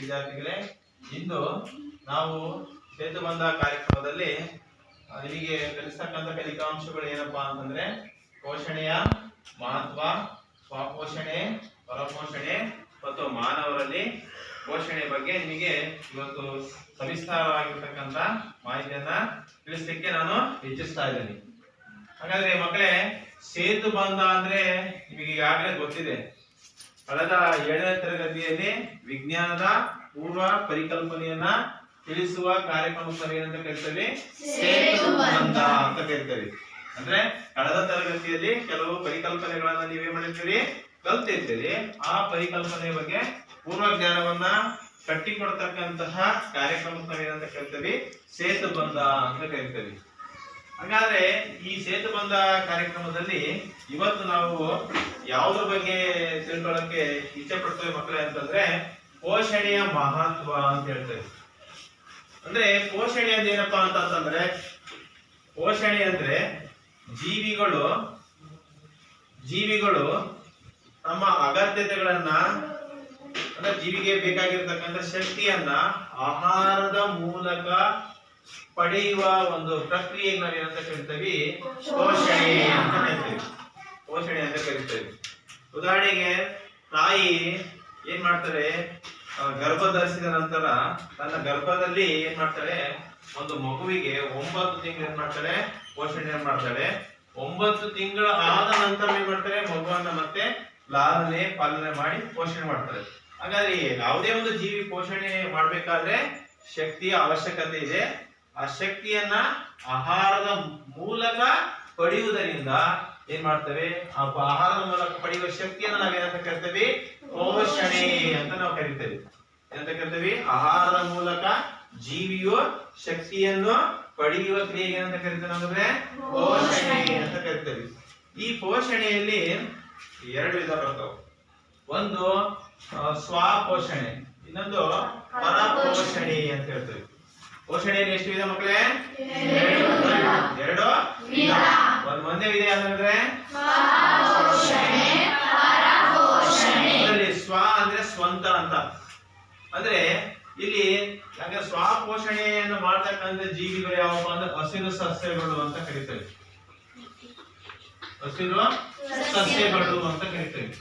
ವಿದ್ಯಾರ್ಥಿಗಳೇ, ಇಂದು ನಾವು ಸೇತುಬಂಧ ಕಾರ್ಯಕ್ರಮದಲ್ಲಿ ನಿಮಗೆ ಕಲಿಸ್ತಕ್ಕಂಥ ಕಲಿಕಾಂಶಗಳು ಏನಪ್ಪಾ ಅಂತಂದ್ರೆ ಪೋಷಣೆಯ ಮಹತ್ವ, ಸ್ವಪೋಷಣೆ, ಪರಪೋಷಣೆ ಮತ್ತು ಮಾನವರಲ್ಲಿ ಪೋಷಣೆ ಬಗ್ಗೆ ನಿಮಗೆ ಇವತ್ತು ಸವಿಸ್ತಾರವಾಗಿರ್ತಕ್ಕಂಥ ಮಾಹಿತಿಯನ್ನ ತಿಳಿಸಲಿಕ್ಕೆ ನಾನು ಇಚ್ಛಿಸ್ತಾ ಇದ್ದೀನಿ. ಹಾಗಾದ್ರೆ ಮಕ್ಕಳೇ, ಸೇತುಬಂಧ ಅಂದ್ರೆ ನಿಮಗೆ ಈಗಾಗಲೇ ಗೊತ್ತಿದೆ. ಕಳೆದ 7ನೇ ತರಗತಿಯಲ್ಲಿ ವಿಜ್ಞಾನದ ಪೂರ್ವ ಪರಿಕಲ್ಪನೆಯನ್ನ ತಿಳಿಸುವ ಕಾರ್ಯಕ್ರಮವನ್ನು ಏನಂತ ಕರಿತೀವಿ? ಸೇತುಬಂಧ ಅಂತ ಕರಿತೀವಿ. ಅಂದ್ರೆ ಕಳೆದ ತರಗತಿಯಲ್ಲಿ ಕೆಲವು ಪರಿಕಲ್ಪನೆಗಳನ್ನ ನೀವೇನ್ ಮಾಡಿರ್ತೀರಿ, ಕಲ್ತಿರ್ತೀರಿ. ಆ ಪರಿಕಲ್ಪನೆಯ ಬಗ್ಗೆ ಪೂರ್ವ ಜ್ಞಾನವನ್ನ ಕಟ್ಟಿಕೊಡ್ತಕ್ಕಂತಹ ಕಾರ್ಯಕ್ರಮವನ್ನು ಏನಂತ ಕರಿತೀವಿ? ಸೇತುಬಂಧ ಅಂತ ಕರಿತೀವಿ. ಹಾಗಾದ್ರೆ ಈ ಸೇತುಬಂಧ ಕಾರ್ಯಕ್ರಮದಲ್ಲಿ ಇವತ್ತು ನಾವು ಯಾವುದ್ರ ಬಗ್ಗೆ ತಿಳ್ಕೊಳ್ಳಕ್ಕೆ ಇಚ್ಛೆ ಪಡ್ತೇವೆ ಮಕ್ಕಳೇ ಅಂತಂದ್ರೆ ಪೋಷಣೆಯ ಮಹತ್ವ ಅಂತ ಹೇಳ್ತೇವೆ. ಅಂದ್ರೆ ಪೋಷಣೆ ಅಂದ್ರೆ ಏನಪ್ಪಾ ಅಂತಂದ್ರೆ, ಪೋಷಣೆ ಅಂದ್ರೆ ಜೀವಿಗಳು ತಮ್ಮ ಅಗತ್ಯತೆಗಳನ್ನ ಅಂದ್ರೆ ಜೀವಿಗೆ ಬೇಕಾಗಿರ್ತಕ್ಕಂಥ ಶಕ್ತಿಯನ್ನ ಆಹಾರದ ಮೂಲಕ ಪಡೆಯುವ ಒಂದು ಪ್ರಕ್ರಿಯೆಗೆ ನಾವು ಏನಂತ ಕರಿತೀವಿ? ಪೋಷಣೆ ಅಂತ ಕರಿತೀವಿ. ಪೋಷಣೆ ಅಂತ ಕರಿತೀವಿ. ಉದಾಹರಣೆಗೆ ತಾಯಿ ಏನ್ ಮಾಡ್ತಾರೆ, ಗರ್ಭ ಧರಿಸಿದ ನಂತರ ತನ್ನ ಗರ್ಭದಲ್ಲಿ ಏನ್ ಮಾಡ್ತಾಳೆ, ಒಂದು ಮಗುವಿಗೆ 9 ತಿಂಗಳು ಏನ್ ಮಾಡ್ತಾಳೆ, ಪೋಷಣೆ ಮಾಡ್ತಾಳೆ. 9 ತಿಂಗಳು ಆದ ನಂತರ ಏನ್ ಮಾಡ್ತಾರೆ, ಮಗುವನ್ನ ಮತ್ತೆ ಲಾಲನೆ ಪಾಲನೆ ಮಾಡಿ ಪೋಷಣೆ ಮಾಡ್ತಾರೆ. ಹಾಗಾದ್ರೆ ಯಾವುದೇ ಒಂದು ಜೀವಿ ಪೋಷಣೆ ಮಾಡ್ಬೇಕಾದ್ರೆ ಶಕ್ತಿಯ ಅವಶ್ಯಕತೆ ಇದೆ. ಆ ಶಕ್ತಿಯನ್ನ ಆಹಾರದ ಮೂಲಕ ಪಡೆಯುವುದರಿಂದ ಏನ್ ಮಾಡ್ತೇವೆ, ಆ ಆಹಾರದ ಮೂಲಕ ಪಡೆಯುವ ಶಕ್ತಿಯನ್ನ ನಾವೇನಂತ ಕರಿತೀವಿ? ಪೋಷಣೆ ಅಂತ ನಾವು ಕರಿತೇವೆ. ಏನಂತ ಕರಿತೀವಿ? ಆಹಾರದ ಮೂಲಕ ಜೀವಿಯು ಶಕ್ತಿಯನ್ನು ಪಡೆಯುವ ಕ್ರಿಯೆಗೆ ಏನಂತ ಕರಿತೇವೆ ಅಂದ್ರೆ ಪೋಷಣೆ ಅಂತ ಕರಿತೇವೆ. ಈ ಪೋಷಣೆಯಲ್ಲಿ 2 ವಿಧ ಬರ್ತವೆ. ಒಂದು ಸ್ವಪೋಷಣೆ, ಇನ್ನೊಂದು ಪರಪೋಷಣೆ ಅಂತ ಹೇಳ್ತೇವೆ. ಪೋಷಣೆಯಲ್ಲಿ ಎಷ್ಟು ವಿಧ ಮಕ್ಕಳೇ? 2 ವಿಧ. ಒಂದೇ ವಿಧ ಅಂದ್ರೆ ಸ್ವ ಅಂದ್ರೆ ಸ್ವಂತ ಅಂತ. ಅಂದ್ರೆ ಇಲ್ಲಿ ಸ್ವಪೋಷಣೆಯನ್ನು ಮಾಡ್ತಕ್ಕಂಥ ಜೀವಿಗಳು ಯಾವಪ್ಪ ಅಂದ್ರೆ ಹಸಿರು ಸಸ್ಯಗಳು ಅಂತ ಕರಿತೇವೆ. ಹಸಿರು ಸಸ್ಯಗಳು ಅಂತ ಕರಿತೇವೆ.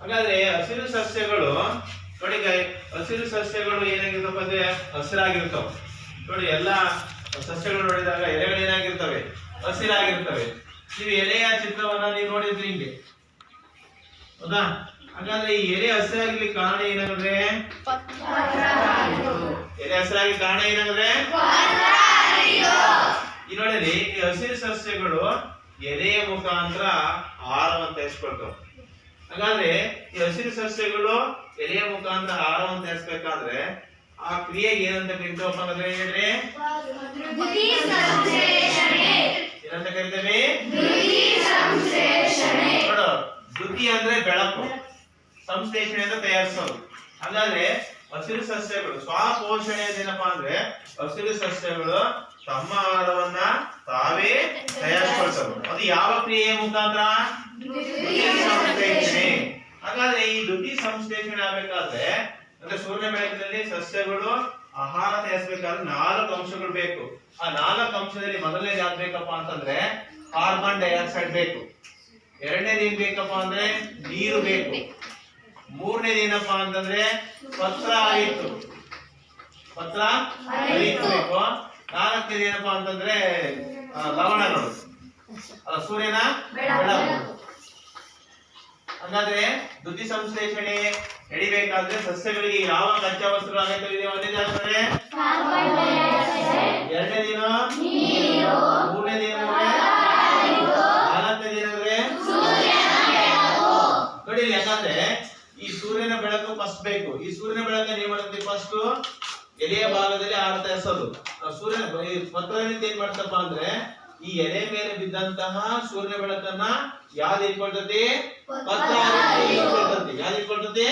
ಹಾಗಾದ್ರೆ ಹಸಿರು ಸಸ್ಯಗಳು ನೋಡಿ, ಹಸಿರು ಸಸ್ಯಗಳು ಏನಾಗಿರ್ತಪ್ಪ ಅಂದ್ರೆ ಹಸಿರಾಗಿರ್ತಾವ. ನೋಡಿ, ಎಲ್ಲಾ ಸಸ್ಯಗಳು ನೋಡಿದಾಗ ಎಲೆಗಳು ಏನಾಗಿರ್ತವೆ? ಹಸಿರಾಗಿರ್ತವೆ. ನೀವು ಎಲೆಯ ಚಿತ್ರವನ್ನ ನೀವು ನೋಡಿದ್ರಿ ಹಿಂಗೆ, ಹೌದಾ? ಹಾಗಾದ್ರೆ ಈ ಎಲೆ ಹಸಿರಾಗಿರ್ಲಿಕ್ಕೆ ಕಾರಣ ಏನಾದ್ರೆ, ಎಲೆ ಹಸಿರಾಗಿ ಕಾರಣ ಏನಾದ್ರೆ ಈ ನೋಡಿರಿ, ಈ ಹಸಿರು ಸಸ್ಯಗಳು ಎಲೆಯ ಮುಖಾಂತರ ಆಹಾರವನ್ನು ತಯಾರಿಸ್ಕೊಳ್ತಾವ. ಹಾಗಾದ್ರೆ ಈ ಹಸಿರು ಸಸ್ಯಗಳು ಎಲೆಯ ಮುಖಾಂತರ ಆಹಾರವನ್ನು ತಯಾರಿಸಬೇಕಾದ್ರೆ ಆ ಕ್ರಿಯೆಗೆ ಏನಂತ ಕರಿತೀವಪ್ಪ ಅಂದ್ರೆ ಹೇಳ್ರಿ, ಏನಂತ ಕರಿತೇವೆ? ನೋಡು, ದ್ಯುತಿ ಅಂದ್ರೆ ಬೆಳಕು, ಸಂಶ್ಲೇಷಣೆ ಅಂತ ತಯಾರಿಸೋದು. ಹಾಗಾದ್ರೆ ಹಸಿರು ಸಸ್ಯಗಳು ಸ್ವಪೋಷಣೆ ಏನಪ್ಪಾ ಅಂದ್ರೆ ಹಸಿರು ಸಸ್ಯಗಳು ತಮ್ಮ ಆಹಾರವನ್ನ ತಾವೇ ತಯಾರಿಸ್ಕೊಳ್ತವೆ. ಅದು ಯಾವ ಕ್ರಿಯೆಯ ಮುಖಾಂತರ? ಸಂಶ್ಲೇಷಣೆ. ಹಾಗಾದ್ರೆ ಈ ದ್ಯುತಿ ಸಂಶ್ಲೇಷಣೆ ಆಗ್ಬೇಕಾದ್ರೆ ಅಂದ್ರೆ ಸೂರ್ಯನ ಬೆಳಕಿನಲ್ಲಿ ಸಸ್ಯಗಳು ಆಹಾರ ತಯಾರಿಸಬೇಕಾದ್ರೆ 4 ಅಂಶಗಳು ಬೇಕು. ಆ 4 ಅಂಶದಲ್ಲಿ ಮೊದಲನೇದು ಯಾವ್ದು ಬೇಕಪ್ಪ ಅಂತಂದ್ರೆ ಕಾರ್ಬನ್ ಡೈಆಕ್ಸೈಡ್ ಬೇಕು. ಎರಡನೇದು ಏನ್ ಬೇಕಪ್ಪ ಅಂದ್ರೆ ನೀರು ಬೇಕು. ಮೂರನೇದು ಏನಪ್ಪಾ ಅಂತಂದ್ರೆ ಪತ್ರ ಹರಿತು ಬೇಕು. ನಾಲ್ಕನೇದು ಏನಪ್ಪಾ ಅಂತಂದ್ರೆ ಲವಣಗಳು, ಸೂರ್ಯನ ಬೆಳಕು. ಹಾಗಾದ್ರೆ ದ್ಯುತಿ ಸಂಶ್ಲೇಷಣೆ ನಡಿಬೇಕಾದ್ರೆ ಸಸ್ಯಗಳಿಗೆ ಯಾವ ಕಚ್ಚಾ ವಸ್ತುಗಳ ಅಗತ್ಯವಿದೆ? ಒಂದೇದು ಅಂದ್ರೆ ಎರಡನೇದೇನು, ಮೂರನೇದೇನು, ನಾಲ್ಕನೇದೇನಂದ್ರೆ ನೋಡಿ. ಯಾಕಂದ್ರೆ ಈ ಸೂರ್ಯನ ಬೆಳಕು ಫಸ್ಟ್ ಬೇಕು. ಈ ಸೂರ್ಯನ ಬೆಳಕನ್ನು ಏನ್ ಮಾಡ್ತೀವಿ? ಫಸ್ಟ್ ಎಲೆಯ ಭಾಗದಲ್ಲಿ ಆಹಾರ ತಯಾರಿಸೋದು. ಸೂರ್ಯನ ಪತ್ರದಿಂದ ಏನ್ ಮಾಡ್ತಪ್ಪ ಅಂದ್ರೆ ಈ ಎಲೆ ಮೇಲೆ ಬಿದ್ದಂತಹ ಸೂರ್ಯನ ಬೆಳಕನ್ನ ಯಾವ್ದು ಇಟ್ಕೊಳ್ತದೆ? ಪತ್ರ ಇಟ್ಕೊಳ್ತದೆ. ಯಾವ್ದು ಇಟ್ಕೊಳ್ತದೆ?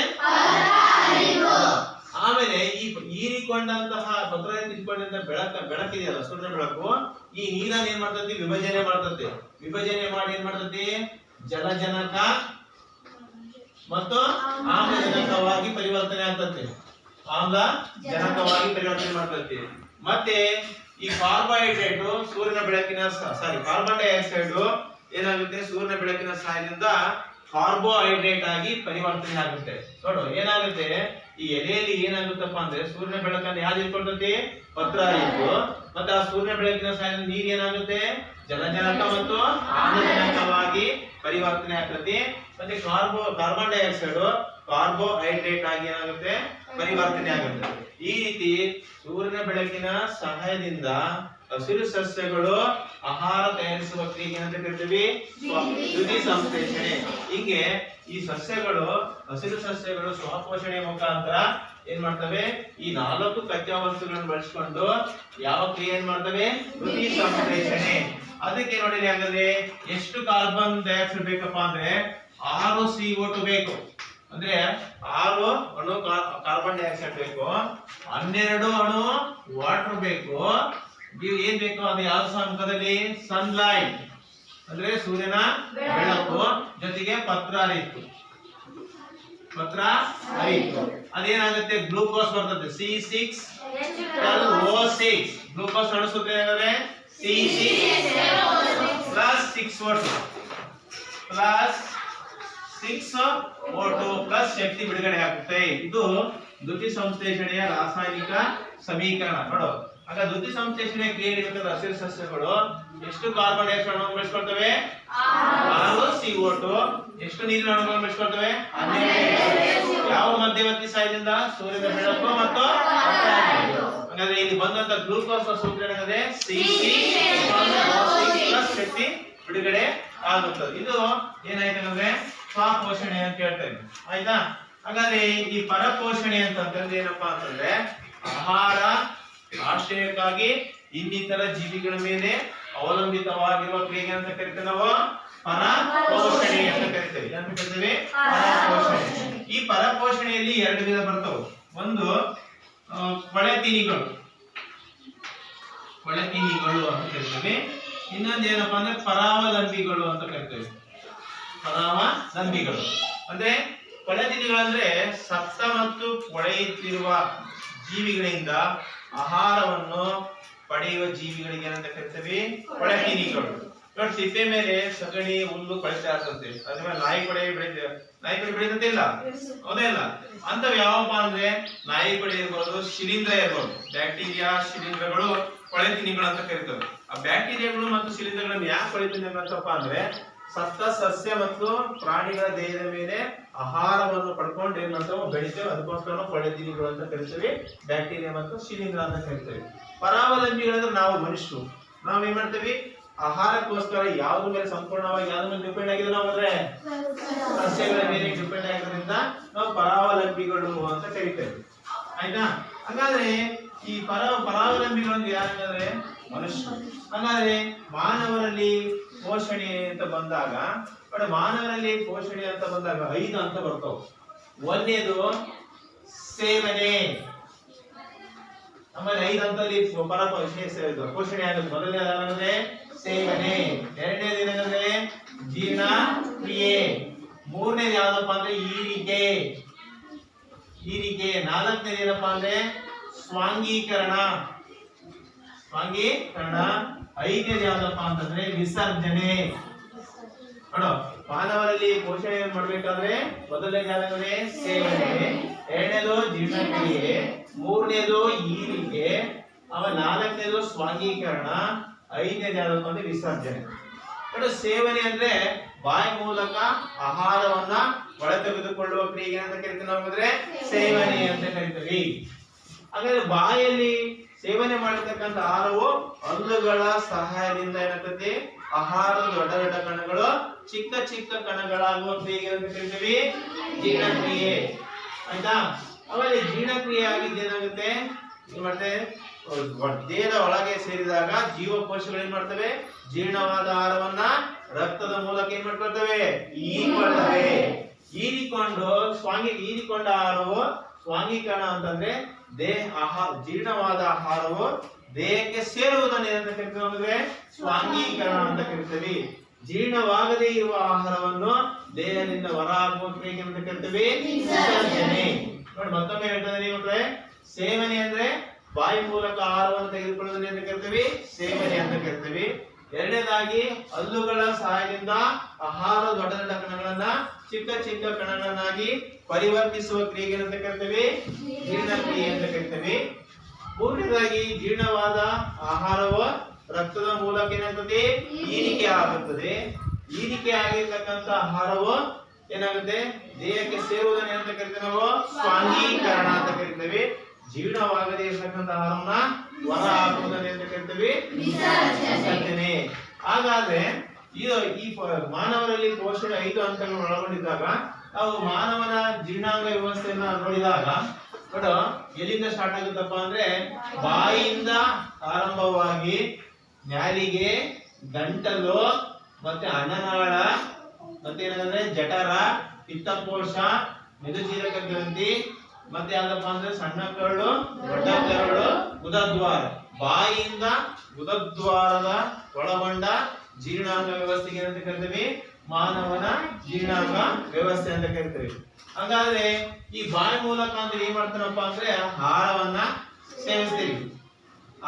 ಆಮೇಲೆ ಈ ಹೀರಿಕೊಂಡಂತಹ ಪತ್ರದಿಂದ ಇಟ್ಕೊಂಡಂತ ಬೆಳಕಿದೆಯಲ್ಲ, ಸೂರ್ಯನ ಬೆಳಕು, ಈ ನೀರನ್ನ ಏನ್ ಮಾಡ್ತದೆ? ವಿಭಜನೆ ಮಾಡ್ತದೆ. ವಿಭಜನೆ ಮಾಡಿ ಏನ್ ಮಾಡ್ತದೆ? ಜಲಜನಕ ಮತ್ತು ಆಮ್ಲಜನಕವಾಗಿ ಪರಿವರ್ತನೆ ಆಗ್ತದೆ. ಆಮ್ಲ ಜನಕವಾಗಿ ಪರಿವರ್ತನೆ ಮಾಡ್ತೈತಿ. ಮತ್ತೆ ಈ ಕಾರ್ಬೋಹೈಡ್ರೇಟ್ ಸೂರ್ಯನ ಬೆಳಕಿನ ಕಾರ್ಬನ್ ಡೈಆಕ್ಸೈಡ್ ಏನಾಗುತ್ತೆ, ಸೂರ್ಯನ ಬೆಳಕಿನ ಸಹಾಯದಿಂದ ಕಾರ್ಬೋಹೈಡ್ರೇಟ್ ಆಗಿ ಪರಿವರ್ತನೆ ಆಗುತ್ತೆ. ನೋಡು ಏನಾಗುತ್ತೆ, ಈ ಎಲೆಯಲ್ಲಿ ಏನಾಗುತ್ತಪ್ಪ ಅಂದ್ರೆ ಸೂರ್ಯನ ಬೆಳಕನ್ನು ಯಾವ್ದು ಇಟ್ಕೊಳ್ತೈತಿ, ಪತ್ರ ಇತ್ತು. ಮತ್ತೆ ಆ ಸೂರ್ಯನ ಬೆಳಕಿನ ಸಹಾಯದಿಂದ ನೀರು ಏನಾಗುತ್ತೆ, ಜಲಜನಕ ಮತ್ತು ಆಮ್ಲಜನಕವಾಗಿ ಪರಿವರ್ತನೆ ಆಗ್ತದೆ. ಮತ್ತೆ ಕಾರ್ಬನ್ ಡೈಆಕ್ಸೈಡ್ ಕಾರ್ಬೋಹೈಡ್ರೇಟ್ ಆಗಿ ಏನಾಗುತ್ತೆ, ಪರಿವರ್ತನೆ ಆಗುತ್ತೆ. ಈ ರೀತಿ ಸೂರ್ಯನ ಬೆಳಕಿನ ಸಹಾಯದಿಂದ ಹಸಿರು ಸಸ್ಯಗಳು ಆಹಾರ ತಯಾರಿಸುವ ಕ್ರಿಯೆ ಅಂತ ಕರಿತೀವಿ ದ್ಯುತಿ ಸಂಶ್ಲೇಷಣೆ. ಹಿಂಗೆ ಈ ಸಸ್ಯಗಳು, ಹಸಿರು ಸಸ್ಯಗಳು ಸ್ವಪೋಷಣೆ ಮುಖಾಂತರ ಏನ್ ಮಾಡ್ತವೆ, ಈ 4 ಕಚ್ಚಾ ವಸ್ತುಗಳನ್ನು ಬಳಸಿಕೊಂಡು ಯಾವ ಕ್ರಿಯೆ ಏನ್ ಮಾಡ್ತವೆ, ದ್ಯುತಿ ಸಂಶ್ಲೇಷಣೆ. ಅದಕ್ಕೆ ನೋಡಿ ಹಾಗಾದ್ರೆ ಎಷ್ಟು ಕಾರ್ಬನ್ ಡೈಆಕ್ಸೈಡ್ ಬೇಕಪ್ಪ ಅಂದ್ರೆ 6 CO2 ಬೇಕು. ಅಂದ್ರೆ 6 ಅಣು ಕಾರ್ಬನ್ ಡೈಆಕ್ಸೈಡ್ ಬೇಕು, 12 ಅಣು ವಾಟರ್ ಬೇಕು. ಏನ್ ಬೇಕು, ಅದು ಯಾವ ಮುಖದಲ್ಲಿ ಸನ್ಲೈಟ್ ಅಂದ್ರೆ ಸೂರ್ಯನ ಬೆಳಕು, ಜೊತೆಗೆ ಪತ್ರ ಹರಿತು. ಅದೇನಾಗುತ್ತೆ, ಗ್ಲೂಕೋಸ್ ಬರ್ತದೆ C6H12O6. ಗ್ಲೂಕೋಸ್ ಅಣುಸೂತ್ರ ಏನಂದ್ರೆ C6O2 ಶಕ್ತಿ ಬಿಡುಗಡೆ ಆಗುತ್ತೆ. ಇದು ದ್ಯುತಿ ಸಂಶ್ಲೇಷಣೆಯ ರಾಸಾಯನಿಕ ಸಮೀಕರಣ. ನೋಡು, ಆಗ ದ್ಯುತಿ ಸಂಶ್ಲೇಷಣೆ ಕ್ರಿಯೆಯಲ್ಲಿ ಹಸಿರು ಸಸ್ಯಗಳು ಎಷ್ಟು ಕಾರ್ಬನ್ ಡೈಆಕ್ಸೈಡ್ ಅಣುಗಳನ್ನು ಬೆಳೆಸ್ಕೊಳ್ತವೆ, 6 CO2. ಎಷ್ಟು ನೀರಿನ ಅಣುಗಳನ್ನು ಬೆಳೆಸ್ಕೊಳ್ತವೆ, 12. ಯಾವ ಮಧ್ಯವರ್ತಿ ಸಹಾಯದಿಂದ, ಸೂರ್ಯನ ಬೆಳಕು ಮತ್ತು ಹಾಗಾದ್ರೆ ಇಲ್ಲಿ ಬಂದಂತ ಗ್ಲೂಕೋಸ್ ಸೂತ್ರ ಏನಾಗಿದೆ, C6H12O6 ಶಕ್ತಿ ಬಿಡುಗಡೆ ಆಗುತ್ತದೆ. ಇದು ಏನಾಯ್ತು ಅಂದ್ರೆ ಸ್ವಪೋಷಣೆ ಅಂತ ಹೇಳ್ತೇವೆ. ಆಯ್ತಾ? ಹಾಗಾದ್ರೆ ಈ ಪರಪೋಷಣೆ ಅಂತಂದ್ರೆ ಏನಪ್ಪಾ ಅಂತಂದ್ರೆ ಆಹಾರ ಆಶ್ರಯಕ್ಕಾಗಿ ಇನ್ನಿತರ ಜೀವಿಗಳ ಮೇಲೆ ಅವಲಂಬಿತವಾಗಿರುವ ಕ್ರಿಯೆ ಅಂತ ಕರಿತೇವೆ ನಾವು ಪರಪೋಷಣೆ ಅಂತ ಕರಿತೇವೆ. ಅಂತ ಕರಿತೇವೆ ಪರಪೋಷಣೆ. ಈ ಪರಪೋಷಣೆಯಲ್ಲಿ 2 ವಿಧ ಬರ್ತವೆ. ಒಂದು ಕೊಳೆತಿನಿಗಳು ಅಂತ ಕರಿತೇವೆ. ಇನ್ನೊಂದು ಏನಪ್ಪಾ ಅಂದ್ರೆ ಪರಾವಲಂಬಿಗಳು ಅಂತ ಕರಿತೇವೆ. ಪರಾವಲಂಬಿಗಳು ಅಂದ್ರೆ ಕೊಳೆತಿನಿಗಳಂದ್ರೆ ಸತ್ತ ಮತ್ತು ಕೊಳೆಯುತ್ತಿರುವ ಜೀವಿಗಳಿಂದ ಆಹಾರವನ್ನು ಪಡೆಯುವ ಜೀವಿಗಳಿಗೆ ಏನಂತ ಕರಿತೀವಿ, ಕೊಳೆತಿನಿಗಳು. ನೋಡಿ, ಸಿಪ್ಪೆ ಮೇಲೆ ಸಗಣಿ ಹುಲ್ಲು ಕೊಳೆತಾ ಇರ್ತದೆ, ಅದ್ರ ಮೇಲೆ ನಾಯಿ ಕೊಡೆ ಬೆಳೀತದೆ ಇಲ್ಲ, ಹೌದೇ ಇಲ್ಲ? ಅಂತವ್ ಯಾವಪ್ಪ ಅಂದ್ರೆ ನಾಯಿ ಕೊಡೆ ಇರ್ಬೋದು, ಶಿಲೀಂಧ್ರ ಇರ್ಬೋದು. ಬ್ಯಾಕ್ಟೀರಿಯಾ, ಶಿಲೀಂಧ್ರಗಳು ಕೊಳೆತಿನಿಗಳು ಅಂತ ಕರಿತವೆ. ಆ ಬ್ಯಾಕ್ಟೀರಿಯಾಗಳು ಮತ್ತು ಶಿಲೀಂಧ್ರಗಳನ್ನು ಯಾಕೆ ಕೊಳೆತಿನಿಗಳು ಅಂತಪ್ಪ ಅಂದ್ರೆ ಸತ್ತ ಸಸ್ಯ ಮತ್ತು ಪ್ರಾಣಿಗಳ ದೇಹದ ಮೇಲೆ ಆಹಾರವನ್ನು ಪಡ್ಕೊಂಡು ಏನ್ ಮಾಡ್ತಾವ, ಬೆಳಿತೇವೆ. ಅದಕ್ಕೋಸ್ಕರ ಕೊಳೆತಿನಿಗಳು ಅಂತ ಕರಿತೇವೆ. ಬ್ಯಾಕ್ಟೀರಿಯಾ ಮತ್ತು ಶಿಲೀಂಧ್ರ ಅಂತ ಕರಿತೇವೆ. ಪರಾವಲಂಬಿಗಳಂದ್ರೆ ನಾವು ಮನುಷ್ಯರು. ನಾವೇನ್ ಮಾಡ್ತೇವೆ, ಆಹಾರಕ್ಕೋಸ್ಕರ ಯಾವ್ದ್ರ ಮೇಲೆ ಸಂಪೂರ್ಣವಾಗಿ ಯಾವ್ದ್ರ ಮೇಲೆ ಡಿಪೆಂಡ್ ಆಗಿದೆ ನಾವು ಅಂದ್ರೆ ಸಸ್ಯಗಳ ಮೇಲೆ ಡಿಪೆಂಡ್ ಆಗಿರೋದ್ರಿಂದ ನಾವು ಪರಾವಲಂಬಿಗಳು ಅಂತ ಕರಿತೇವೆ. ಆಯ್ತಾ? ಹಾಗಾದ್ರೆ ಈ ಪರಾವಲಂಬಿಗಳು ಯಾರಂದ್ರೆ ಮನುಷ್ಯರು. ಹಾಗಾದ್ರೆ ಮಾನವರಲ್ಲಿ ಪೋಷಣೆ ಅಂತ ಬಂದಾಗ 5 ಅಂತ ಬರ್ತಾವ. ಒಂದೇದು ಸೇವನೆ, ಆಮೇಲೆ 5 ಹಂತದಲ್ಲಿ ಪೋಷಣೆ ಆಗುತ್ತೆ. ಮೊದಲನೇದಾದ್ರೆ ಸೇವನೆ, ಎರಡನೇದು ಏನಂದ್ರೆ ಜೀರ್ಣ ಕ್ರಿಯೆ, ಮೂರನೇದು ಯಾವ್ದಪ್ಪ ಅಂದ್ರೆ ಈರಿಕೆ, ನಾಲ್ಕನೇದು ಏನಪ್ಪಾ ಅಂದ್ರೆ ಸ್ವಾಂಗೀಕರಣ, 5ನೇದು ಯಾವ್ದಪ್ಪ ಅಂತಂದ್ರೆ ವಿಸರ್ಜನೆ. ನೋಡು, ಮಾನವರಲ್ಲಿ ಪೋಷಣೆ ಮಾಡ್ಬೇಕಾದ್ರೆ ಮೊದಲನೇದು ಯಾವ್ದಂದ್ರೆ ಸೇವನೆ, ಎರಡನೇದು ಜೀರ್ಣಕ್ರಿಯೆ, ಮೂರನೇದು ಈರಿಕೆ, ಆಮೇಲೆ 4ನೇದು ಸ್ವಾಂಗೀಕರಣ, 5ನೇದು ಯಾವ್ದಪ್ಪ ಅಂದ್ರೆ ವಿಸರ್ಜನೆ. ನೋಡು, ಸೇವನೆ ಅಂದ್ರೆ ಬಾಯಿ ಮೂಲಕ ಆಹಾರವನ್ನ ಒಳತೆಗೆದುಕೊಳ್ಳುವ ಕ್ರಿಯೆ ಅಂತ ಕರಿತೀವಿ ನಾವು ಅಂದ್ರೆ ಸೇವನೆ ಅಂತ ಕರಿತೀವಿ. ಹಾಗಾದ್ರೆ ಬಾಯಲ್ಲಿ ಸೇವನೆ ಮಾಡಿರ್ತಕ್ಕಂಥ ಆಹಾರವು ಹಲ್ಲುಗಳ ಸಹಾಯದಿಂದ ಏನಾಗ್ತದೆ, ಆಹಾರದ ದೊಡ್ಡ ದೊಡ್ಡ ಕಣಗಳು ಚಿಕ್ಕ ಚಿಕ್ಕ ಕಣಗಳಾಗುವ ಕ್ರಿಯೆ ಅಂತ ಕರಿತೀವಿ ಜೀರ್ಣಕ್ರಿಯೆ. ಆಯ್ತಾ? ಆಮೇಲೆ ಜೀರ್ಣಕ್ರಿಯೆ ಆಗಿದ್ದು ಏನಾಗುತ್ತೆ, ಮತ್ತೆ ದೇಹದ ಒಳಗೆ ಸೇರಿದಾಗ ಜೀವಕೋಶಗಳು ಏನ್ ಮಾಡ್ತವೆ, ಜೀರ್ಣವಾದ ಆಹಾರವನ್ನ ರಕ್ತದ ಮೂಲಕ ಏನ್ ಮಾಡ್ಕೊಳ್ತವೆ, ಹೀರಿಕೊಳ್ತವೆ. ಹೀರಿಕೊಂಡ ಆಹಾರವು ಸ್ವಾಂಗೀಕರಣ ಅಂತಂದ್ರೆ ಜೀರ್ಣವಾದ ಆಹಾರವು ದೇಹಕ್ಕೆ ಸೇರುವುದನ್ನು ಏನಂತ ಕರಿತೀವಿ ಅಂದ್ರೆ ಸ್ವಾಂಗೀಕರಣ ಅಂತ ಕರಿತೀವಿ. ಜೀರ್ಣವಾಗದೇ ಇರುವ ಆಹಾರವನ್ನು ದೇಹದಿಂದ ಹೊರ ಹಾಕುವ ಕ್ರಿಯೆ ಅಂತ ಕರಿತೀವಿ ವಿಸರ್ಜನೆ. ನೋಡಿ ಮತ್ತೊಮ್ಮೆ ಹೇಳ್ತಾರೆ ಮಕ್ಕಳೇ, ಸೇವನೆ ಅಂದ್ರೆ ಬಾಯಿ ಮೂಲಕ ಆಹಾರವನ್ನು ತೆಗೆದುಕೊಳ್ಳುವುದನ್ನು ಅಂತ ಕರಿತೀವಿ, ಸೇವನೆ ಅಂತ ಕರಿತೀವಿ. ಎರಡನೇದಾಗಿ ಹಲ್ಲುಗಳ ಸಹಾಯದಿಂದ ಆಹಾರ ದೊಡ್ಡ ದೊಡ್ಡ ಕಣಗಳನ್ನ ಚಿಕ್ಕ ಚಿಕ್ಕ ಕಣಗಳನ್ನಾಗಿ ಪರಿವರ್ತಿಸುವ ಕ್ರಿಯೆ ಅಂತ ಕರಿತೀವಿ, ಜೀರ್ಣಕ್ರಿಯೆ ಅಂತ ಕರಿತೀವಿ. ಮೂರನೇದಾಗಿ ಜೀರ್ಣವಾದ ಆಹಾರವು ರಕ್ತದ ಮೂಲಕ ಏನಾಗ್ತದೆ, ಹೀರಿಕೆ ಆಗುತ್ತದೆ. ಹೀರಿಕೆ ಆಗಿರ್ತಕ್ಕಂಥ ಆಹಾರವು ಏನಾಗುತ್ತೆ, ದೇಹಕ್ಕೆ ಸೇರುವುದನ್ನು ಏನಂತ ಕರಿತೀವಿ ನಾವು, ಸ್ವಾಂಗೀಕರಣ ಅಂತ ಕರಿತೀವಿ. ಜೀರ್ಣವಾಗದೇ ಇರತಕ್ಕಂಥ ಆಹಾರವನ್ನ ಹೊರ ಹಾಕುವುದನ್ನು ಅಂತ ಕರಿತೀವಿ, ವಿಸರ್ಜನೆ. ಹಾಗಾದ್ರೆ ಇದು ಈ ಮಾನವರಲ್ಲಿ ಪೋಷಣ 5 ಹಂತಗಳನ್ನು ಒಳಗೊಂಡಿದ್ದಾಗ ನಾವು ಮಾನವನ ಜೀರ್ಣಾಂಗ ವ್ಯವಸ್ಥೆಯನ್ನ ನೋಡಿದಾಗ ನೋಡು, ಎಲ್ಲಿಂದ ಸ್ಟಾರ್ಟ್ ಆಗುತ್ತಪ್ಪ ಅಂದ್ರೆ ಬಾಯಿಯಿಂದ ಆರಂಭವಾಗಿ ನಾಲಿಗೆ, ಗಂಟಲು, ಮತ್ತೆ ಅನ್ನನಾಳ, ಮತ್ತೆ ಏನಂದ್ರೆ ಜಠರ, ಪಿತ್ತಕೋಶ, ಮೆದುಜೀರಕ ಗ್ರಂಥಿ, ಮತ್ತೆ ಯಾವ್ದಪ್ಪ ಅಂದ್ರೆ ಸಣ್ಣ ಕರಳು, ದೊಡ್ಡ ಕರಳು, ಗುದದ್ವಾರ. ಬಾಯಿಯಿಂದ ಗುದದ್ವಾರದ ಒಳಗೊಂಡ ಜೀರ್ಣಾಂಗ ವ್ಯವಸ್ಥೆಗೆ ಏನಂತ ಕರಿತೀವಿ, ಮಾನವನ ಜೀರ್ಣಾಂಗ ವ್ಯವಸ್ಥೆ ಅಂತ ಕರಿತೀವಿ. ಹಾಗಾದ್ರೆ ಈ ಬಾಯಿ ಮೂಲಕ ಅಂದ್ರೆ ಏನ್ ಮಾಡ್ತಾನಪ್ಪ ಅಂದ್ರೆ ಆಹಾರವನ್ನ ಸೇವಿಸ್ತೀವಿ.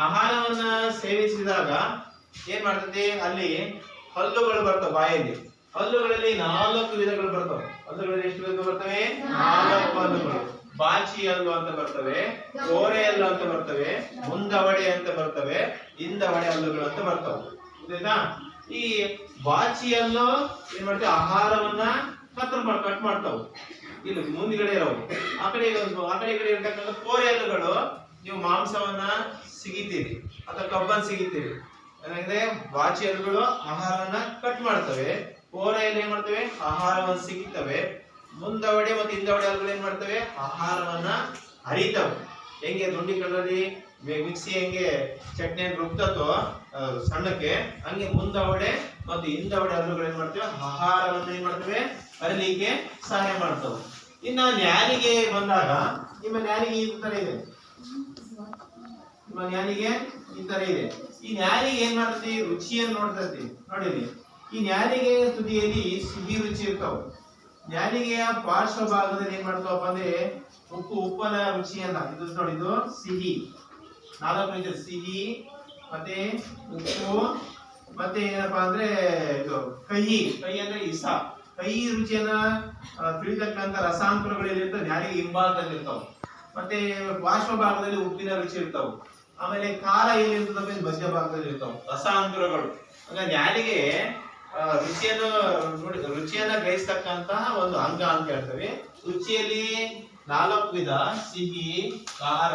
ಆಹಾರವನ್ನ ಸೇವಿಸಿದಾಗ ಏನ್ ಮಾಡ್ತದೆ, ಅಲ್ಲಿ ಹಲ್ಲುಗಳು ಬರ್ತವೆ. ಬಾಯಲ್ಲಿ ಹಲ್ಲುಗಳಲ್ಲಿ 4 ವಿಧಗಳು ಬರ್ತವೆ. ಹಲ್ಲುಗಳಲ್ಲಿ ಎಷ್ಟು ವಿಧಗಳು ಬರ್ತವೆ? 4 ಹಲ್ಲುಗಳು. ಬಾಚಿ ಹಲ್ಲು ಅಂತ ಬರ್ತವೆ, ಕೋರೆ ಹಲ್ಲು ಅಂತ ಬರ್ತವೆ, ಮುಂದವಡೆ ಅಂತ ಬರ್ತವೆ, ಹಿಂದವಡೆ ಹಲ್ಲುಗಳು ಅಂತ ಬರ್ತವೆ. ಆಯ್ತಾ? ಈ ಬಾಚಿ ಹಲ್ಲು ಏನ್ ಮಾಡ್ತೇವೆ, ಆಹಾರವನ್ನ ಕಟ್ ಮಾಡ್ತಾವೆ. ಇಲ್ಲಿ ಮುಂದ್ಗಡೆ ಇರೋವು ಆ ಕಡೆ ಈ ಕಡೆ ಇರ್ತಕ್ಕಂಥ ಕೋರೆ ಹಲ್ಲುಗಳು ನೀವು ಮಾಂಸವನ್ನ ಸಿಗಿತೀರಿ ಅಥವಾ ಕಬ್ಬನ್ ಸಿಗಿತೀರಿ. ಏನಾಗಿದೆ, ಬಾಚಿ ಹಲ್ಲುಗಳು ಆಹಾರವನ್ನ ಕಟ್ ಮಾಡ್ತವೆ, ಕೋರೆಯಲ್ಲಿ ಏನ್ ಮಾಡ್ತವೆ, ಆಹಾರವನ್ನು ಸಿಗಿತವೆ. ಮುಂದವಡೆ ಮತ್ತು ಹಿಂದವಡೆ ಹಲ್ಲುಗಳು ಏನ್ ಮಾಡ್ತವೆ, ಆಹಾರವನ್ನ ಹರಿತವೆ. ಹೆಂಗೆ ದುಂಡಿ ಕಲ್ಲಲ್ಲಿ ಮಿಕ್ಸಿ ಹೆಂಗೆ ಚಟ್ನಿಯನ್ನು ರುಬ್ತತೋ ಸಣ್ಣಕ್ಕೆ, ಹಂಗೆ ಮುಂದವಡೆ ಮತ್ತು ಹಿಂದವಡೆ ಹಲ್ಲುಗಳು ಏನ್ ಮಾಡ್ತವೆ, ಆಹಾರವನ್ನು ಏನ್ ಮಾಡ್ತವೆ, ಹರಿಲಿಕ್ಕೆ ಸಹಾಯ ಮಾಡ್ತವೆ. ಇನ್ನ ನ್ಯಾಲಿಗೆ ಬಂದಾಗ ನಿಮ್ಮ ನ್ಯಾಲಿಗೆ ಈ ತರ ಇದೆ, ನಿಮ್ಮ ನ್ಯಾಲಿಗೆ ಈ ತರ ಇದೆ. ಈ ನ್ಯಾಲಿಗೆ ಏನ್ ಮಾಡ್ತತಿ, ರುಚಿಯನ್ನು ನೋಡ್ತತಿ. ನೋಡಿರಿ, ಈ ನ್ಯಾಲಿಗೆ ತುದಿಯಲ್ಲಿ ಸಿಹಿ ರುಚಿ ಇರ್ತಾವ. ನ್ಯಾಲಿಗೆಯ ಪಾರ್ಶ್ವ ಭಾಗದಲ್ಲಿ ಏನ್ ಮಾಡ್ತಾವಪ್ಪ ಅಂದ್ರೆ ಉಪ್ಪನ ರುಚಿಯನ್ನ, ಇದು ನೋಡಿ, ಇದು ಸಿಹಿ, 4 ರೀತಿಯ ಸಿಹಿ, ಮತ್ತೆ ಉಪ್ಪು, ಮತ್ತೆ ಏನಪ್ಪಾ ಅಂದ್ರೆ ಇದು ಕಹಿ ಅಂದ್ರೆ ಇಸ. ಕಹಿ ರುಚಿಯನ್ನ ತಿಳಿತಕ್ಕಂಥ ರಸಾಂಕುರಗಳು ಎಲ್ಲಿರ್ತಾವ, ನ್ಯಾಲಿಗೆ ಹಿಂಭಾಗದಲ್ಲಿ ಇರ್ತಾವ. ಮತ್ತೆ ಪಾರ್ಶ್ವ ಭಾಗದಲ್ಲಿ ಉಪ್ಪಿನ ರುಚಿ ಇರ್ತಾವ. ಆಮೇಲೆ ಖಾರ ಎಲ್ಲಿರ್ತದೆ, ಮಧ್ಯ ಭಾಗದಲ್ಲಿ ಇರ್ತಾವ ರಸಾಂಕುರಗಳು. ಹಾಗಾಗಿ ನ್ಯಾಲಿಗೆ ರುಚಿಯನ್ನ ಗ್ರಹಿಸ್ತಕ್ಕಂತಹ ಒಂದು ಅಂಗ ಅಂತ ಹೇಳ್ತೇವೆ. ರುಚಿಯಲ್ಲಿ 4 ವಿಧ: ಸಿಹಿ, ಖಾರ,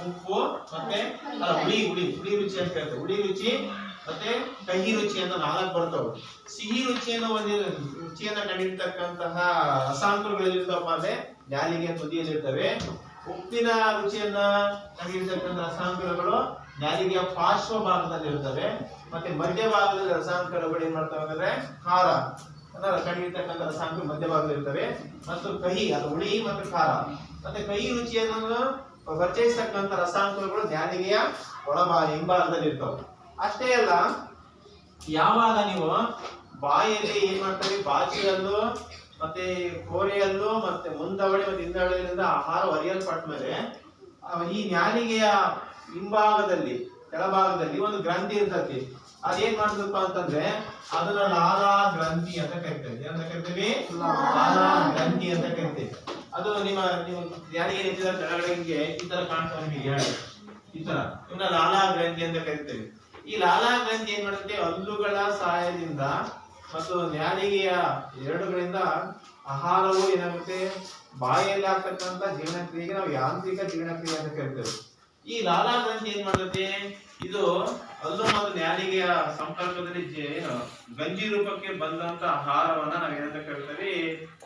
ಉಪ್ಪು, ಮತ್ತೆ ಹುಳಿ ರುಚಿ ಅಂತ ಹೇಳ್ತೇವೆ. ಹುಳಿ ರುಚಿ ಮತ್ತೆ ಕಹಿ ರುಚಿ ಅಂತ 4 ಬರ್ತವೆ. ಸಿಹಿ ರುಚಿಯನ್ನು ರುಚಿಯನ್ನ ಕಂಡಿರ್ತಕ್ಕಂತಹ ರಸಾಂಕುರಗಳು ಎಲ್ಲಿರ್ತಾವಪ್ಪ ಅಂದ್ರೆ ನ್ಯಾಲಿಗೆ ತುದಿಯಲ್ಲಿ ಇರ್ತವೆ. ಉಪ್ಪಿನ ರುಚಿಯನ್ನ ಕಂಡಿರ್ತಕ್ಕಂಥ ರಸಾಂಕುರಗಳು ನ್ಯಾಲಿಗೆಯ ಪಾರ್ಶ್ವ ಭಾಗದಲ್ಲಿ ಇರ್ತವೆ. ಮತ್ತೆ ಮಧ್ಯ ಭಾಗದಲ್ಲಿ ರಸಾಂಕುರಗಳು ಏನ್ ಮಾಡ್ತವೆ ಅಂದ್ರೆ ಖಾರ ಕಂಡಿರ್ತಕ್ಕಂಥ ರಸಾಂಕುರ ಮಧ್ಯ ಭಾಗದಲ್ಲಿ ಇರ್ತವೆ. ಮತ್ತು ಕಹಿ, ಅದು ಹುಳಿ ಮತ್ತು ಖಾರ. ಮತ್ತೆ ಕಹಿ ರುಚಿಯನ್ನು ಪರಿಚಯಿಸ್ತಕ್ಕಂಥ ರಸಾಂಕುರಗಳು ನ್ಯಾಲಿಗೆಯ ಹಿಂಭಾಗದಲ್ಲಿ ಇರ್ತವೆ. ಅಷ್ಟೇ ಅಲ್ಲ, ಯಾವಾಗ ನೀವು ಬಾಯಲ್ಲಿ ಏನ್ ಮಾಡ್ತಾರೆ, ಬಾಚಿಯಲ್ಲೂ ಮತ್ತೆ ಕೋರೆಯಲ್ಲೂ ಮತ್ತೆ ಮುಂದವಡೆ ಮತ್ತೆ ಹಿಂದವಡೆಯಿಂದ ಆಹಾರ ಹರಿಯಲ್ಪಟ್ಟ ಮೇಲೆ ಈ ನ್ಯಾಲಿಗೆಯ ಹಿಂಭಾಗದಲ್ಲಿ ಕೆಳಭಾಗದಲ್ಲಿ ಒಂದು ಗ್ರಂಥಿ ಇರ್ತತಿ. ಅದೇನ್ ಮಾಡ್ತಪ್ಪ ಅಂತಂದ್ರೆ ಅದನ್ನ ಲಾಲಾ ಗ್ರಂಥಿ ಅಂತ ಕರಿತೇವೆ. ಏನಂತ ಕರಿತೀವಿ? ಲಾಲಾ ಗ್ರಂಥಿ ಅಂತ ಕರಿತೇವೆ. ಅದು ನಿಮ್ಮ ನ್ಯಾಲಿಗೆ ನಿಂತಿದ ಕೆಳಗಡೆಗೆ ಈ ತರ ಕಾಣ್ತಾವೆ ನಿಮಗೆ, ಈ ತರ ಇವನ್ನ ಲಾಲಾ ಗ್ರಂಥಿ ಅಂತ ಕರಿತೇವೆ. ಈ ಲಾಲಾ ಗ್ರಂಥಿ ಏನ್ ಮಾಡುತ್ತೆ, ಹಲ್ಲುಗಳ ಸಹಾಯದಿಂದ ಮತ್ತು ನ್ಯಾಲಿಗೆಯ ಎರಡುಗಳಿಂದ ಆಹಾರವು ಏನಾಗುತ್ತೆ, ಬಾಯಲ್ಲಿ ಆಗ್ತಕ್ಕಂಥ ಜೀರ್ಣಕ್ರಿಯೆಗೆ ನಾವು ಯಾಂತ್ರಿಕ ಜೀರ್ಣಕ್ರಿಯೆ ಅಂತ ಕರಿತೇವೆ. ಈ ಲಾಲಾ ಗ್ರಂಥಿ ಏನ್ ಮಾಡುತ್ತೆ, ಇದು ಹಲ್ಲು ಮತ್ತು ನ್ಯಾಲಿಗೆಯ ಸಂಪರ್ಕದಲ್ಲಿ ಗಂಜಿ ರೂಪಕ್ಕೆ ಬಂದಂತ ಆಹಾರವನ್ನ ನಾವು ಏನಂತ ಕರಿತೇವೆ,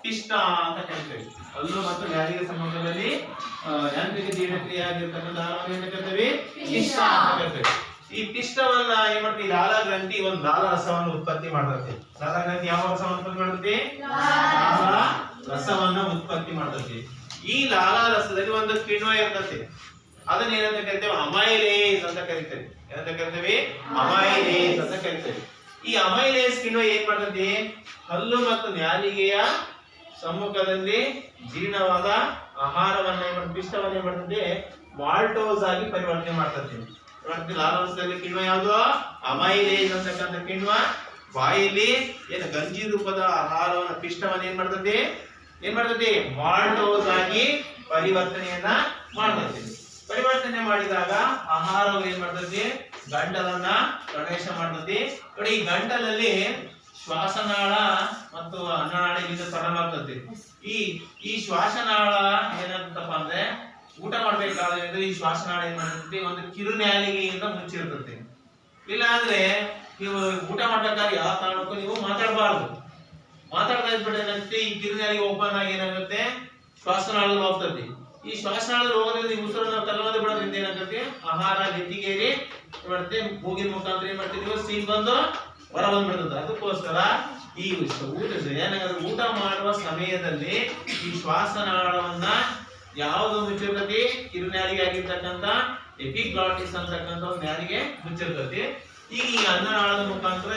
ಪಿಷ್ಟ ಅಂತ ಕರಿತೇವೆ. ಹಲ್ಲು ಮತ್ತು ನ್ಯಾಲಿಗೆ ಸಂಪರ್ಕದಲ್ಲಿ ಯಾಂತ್ರಿಕ ಜೀರ್ಣಕ್ರಿಯೆ ಆಗಿರ್ತಕ್ಕಂಥ ಆಹಾರವನ್ನು ಏನಂತ ಕರಿತೇವೆ, ಪಿಷ್ಟ ಅಂತ ಕರಿತೇವೆ. ಈ ಪಿಷ್ಟವನ್ನ ಏನ್ ಮಾಡ್ತೀವಿ, ಲಾಲಾ ಗ್ರಂಥಿ ಒಂದು ಲಾಲಾ ರಸವನ್ನು ಉತ್ಪತ್ತಿ ಮಾಡ್ತದೆ. ಲಾಲಾ ಗ್ರಂಥಿ ಯಾವ ರಸವನ್ನು ಉತ್ಪತ್ತಿ ಮಾಡ್ತದೆ? ಲಾಲಾ ರಸವನ್ನ ಉತ್ಪತ್ತಿ ಮಾಡ್ತದೆ. ಈ ಲಾಲಾ ರಸದಲ್ಲಿ ಒಂದು ಕಿಣ್ವ ಇರ್ತದೆ, ಅದನ್ನ ಏನಂತ ಕರಿತೇವೆ, ಅಮೈಲೇಸ್ ಅಂತ ಕರಿತೇವೆ. ಏನಂತ ಕರಿತೇವೆ? ಅಮೈಲೇಸ್ ಅಂತ ಕರಿತೇವೆ. ಈ ಅಮೈಲೇಸ್ ಕಿಣ್ವ ಏನ್ ಮಾಡ್ತದೆ, ಹಲ್ಲು ಮತ್ತು ನ್ಯಾಲಿಗೆಯ ಸಮ್ಮುಖದಲ್ಲಿ ಜೀರ್ಣವಾದ ಆಹಾರವನ್ನ ಪಿಷ್ಟವನ್ನ ಏನ್ ಮಾಡ್ತದೆ ಮಾಲ್ಟೋಸ್ ಆಗಿ ಪರಿವರ್ತನೆ ಮಾಡ್ತದೆ. ಲಾಲಾರಸದಲ್ಲಿ ಕಿಣ್ವ ಯಾವುದು ಅಮೈಲೇಸ್ ಅಂತಕ್ಕಂಥ ಕಿಣ್ವ ಬಾಯಲ್ಲಿ ಏನು ಗಂಜಿ ರೂಪದ ಆಹಾರವನ್ನ ಪಿಷ್ಟವನ್ನ ಏನ್ ಮಾಡ್ತದೆ ಮಾಲ್ಟೋಸ್ ಆಗಿ ಪರಿವರ್ತನೆಯನ್ನ ಮಾಡ್ತದೆ. ಪರಿವರ್ತನೆ ಮಾಡಿದಾಗ ಆಹಾರವು ಏನ್ ಮಾಡ್ತದೆ ಗಂಟಲನ್ನ ಪ್ರವೇಶ ಮಾಡ್ತದೆ. ನೋಡಿ ಈ ಗಂಟಲಲ್ಲಿ ಶ್ವಾಸನಾಳ ಮತ್ತು ಅನ್ನನಾಳ ಇಲ್ಲಿಂದ ಪ್ರಾರಂಭ ಈ ಶ್ವಾಸನಾಳ ಏನಾಗ್ತಪ್ಪ ಅಂದ್ರೆ ಊಟ ಮಾಡ್ಬೇಕಾದ್ರೆ ಈ ಶ್ವಾಸನಾಳ ಏನ್ ಮಾಡ್ತದೆ ಒಂದು ಕಿರುನ್ಯಾಲಿಗೆಯಿಂದ ಮುಚ್ಚಿರ್ತದೆ. ಇಲ್ಲ ಅಂದ್ರೆ ನೀವು ಊಟ ಮಾಡ್ಬೇಕಾದ್ರೆ ಯಾವ ಕಾರಣಕ್ಕೂ ನೀವು ಮಾತಾಡಬಾರ್ದು. ಮಾತಾಡ್ತಾ ಇದ್ಬಿಟ್ಟು ಏನಾಗುತ್ತೆ ಈ ಕಿರುನ್ಯಾಲಿಗೆ ಓಪನ್ ಆಗಿ ಏನಾಗುತ್ತೆ ಶ್ವಾಸನಾಳದಲ್ಲಿ ಹೋಗ್ತದೆ. ಈ ಶ್ವಾಸನಾಳದಲ್ಲಿ ಹೋಗೋದ್ರಿಂದ ಈ ಉಸಿರನ್ನ ತಲೆಮರೆ ಬಿಡೋದ್ರಿಂದ ಏನಾಗುತ್ತೆ ಆಹಾರ ನೆತ್ತಿಗೇರಿ ಮಾಡುತ್ತೆ ಮೂಗಿನ ಮುಖಾಂತರ ಏನ್ ಮಾಡ್ತೀವಿ ಸೀನ್ ಬಂದು ಹೊರ ಬಂದ್ಬಿಡ್ತದೆ. ಅದಕ್ಕೋಸ್ಕರ ಈ ಊಟ ಮಾಡುವ ಸಮಯದಲ್ಲಿ ಈ ಶ್ವಾಸನಾಳವನ್ನ ಯಾವುದು ಮುಚ್ಚಿರ್ತತಿ ಕಿರುನ್ಯಾಲಿಗೆ ಆಗಿರ್ತಕ್ಕಂಥ ಎಪಿಗ್ಲಾಟಿಸ್ ಅಂತಕ್ಕಂಥ ಒಂದು ನ್ಯಾಲಿಗೆ ಮುಚ್ಚಿರ್ತತಿ. ಈಗ ಈ ಅನ್ನನಾಳದ ಮುಖಾಂತರ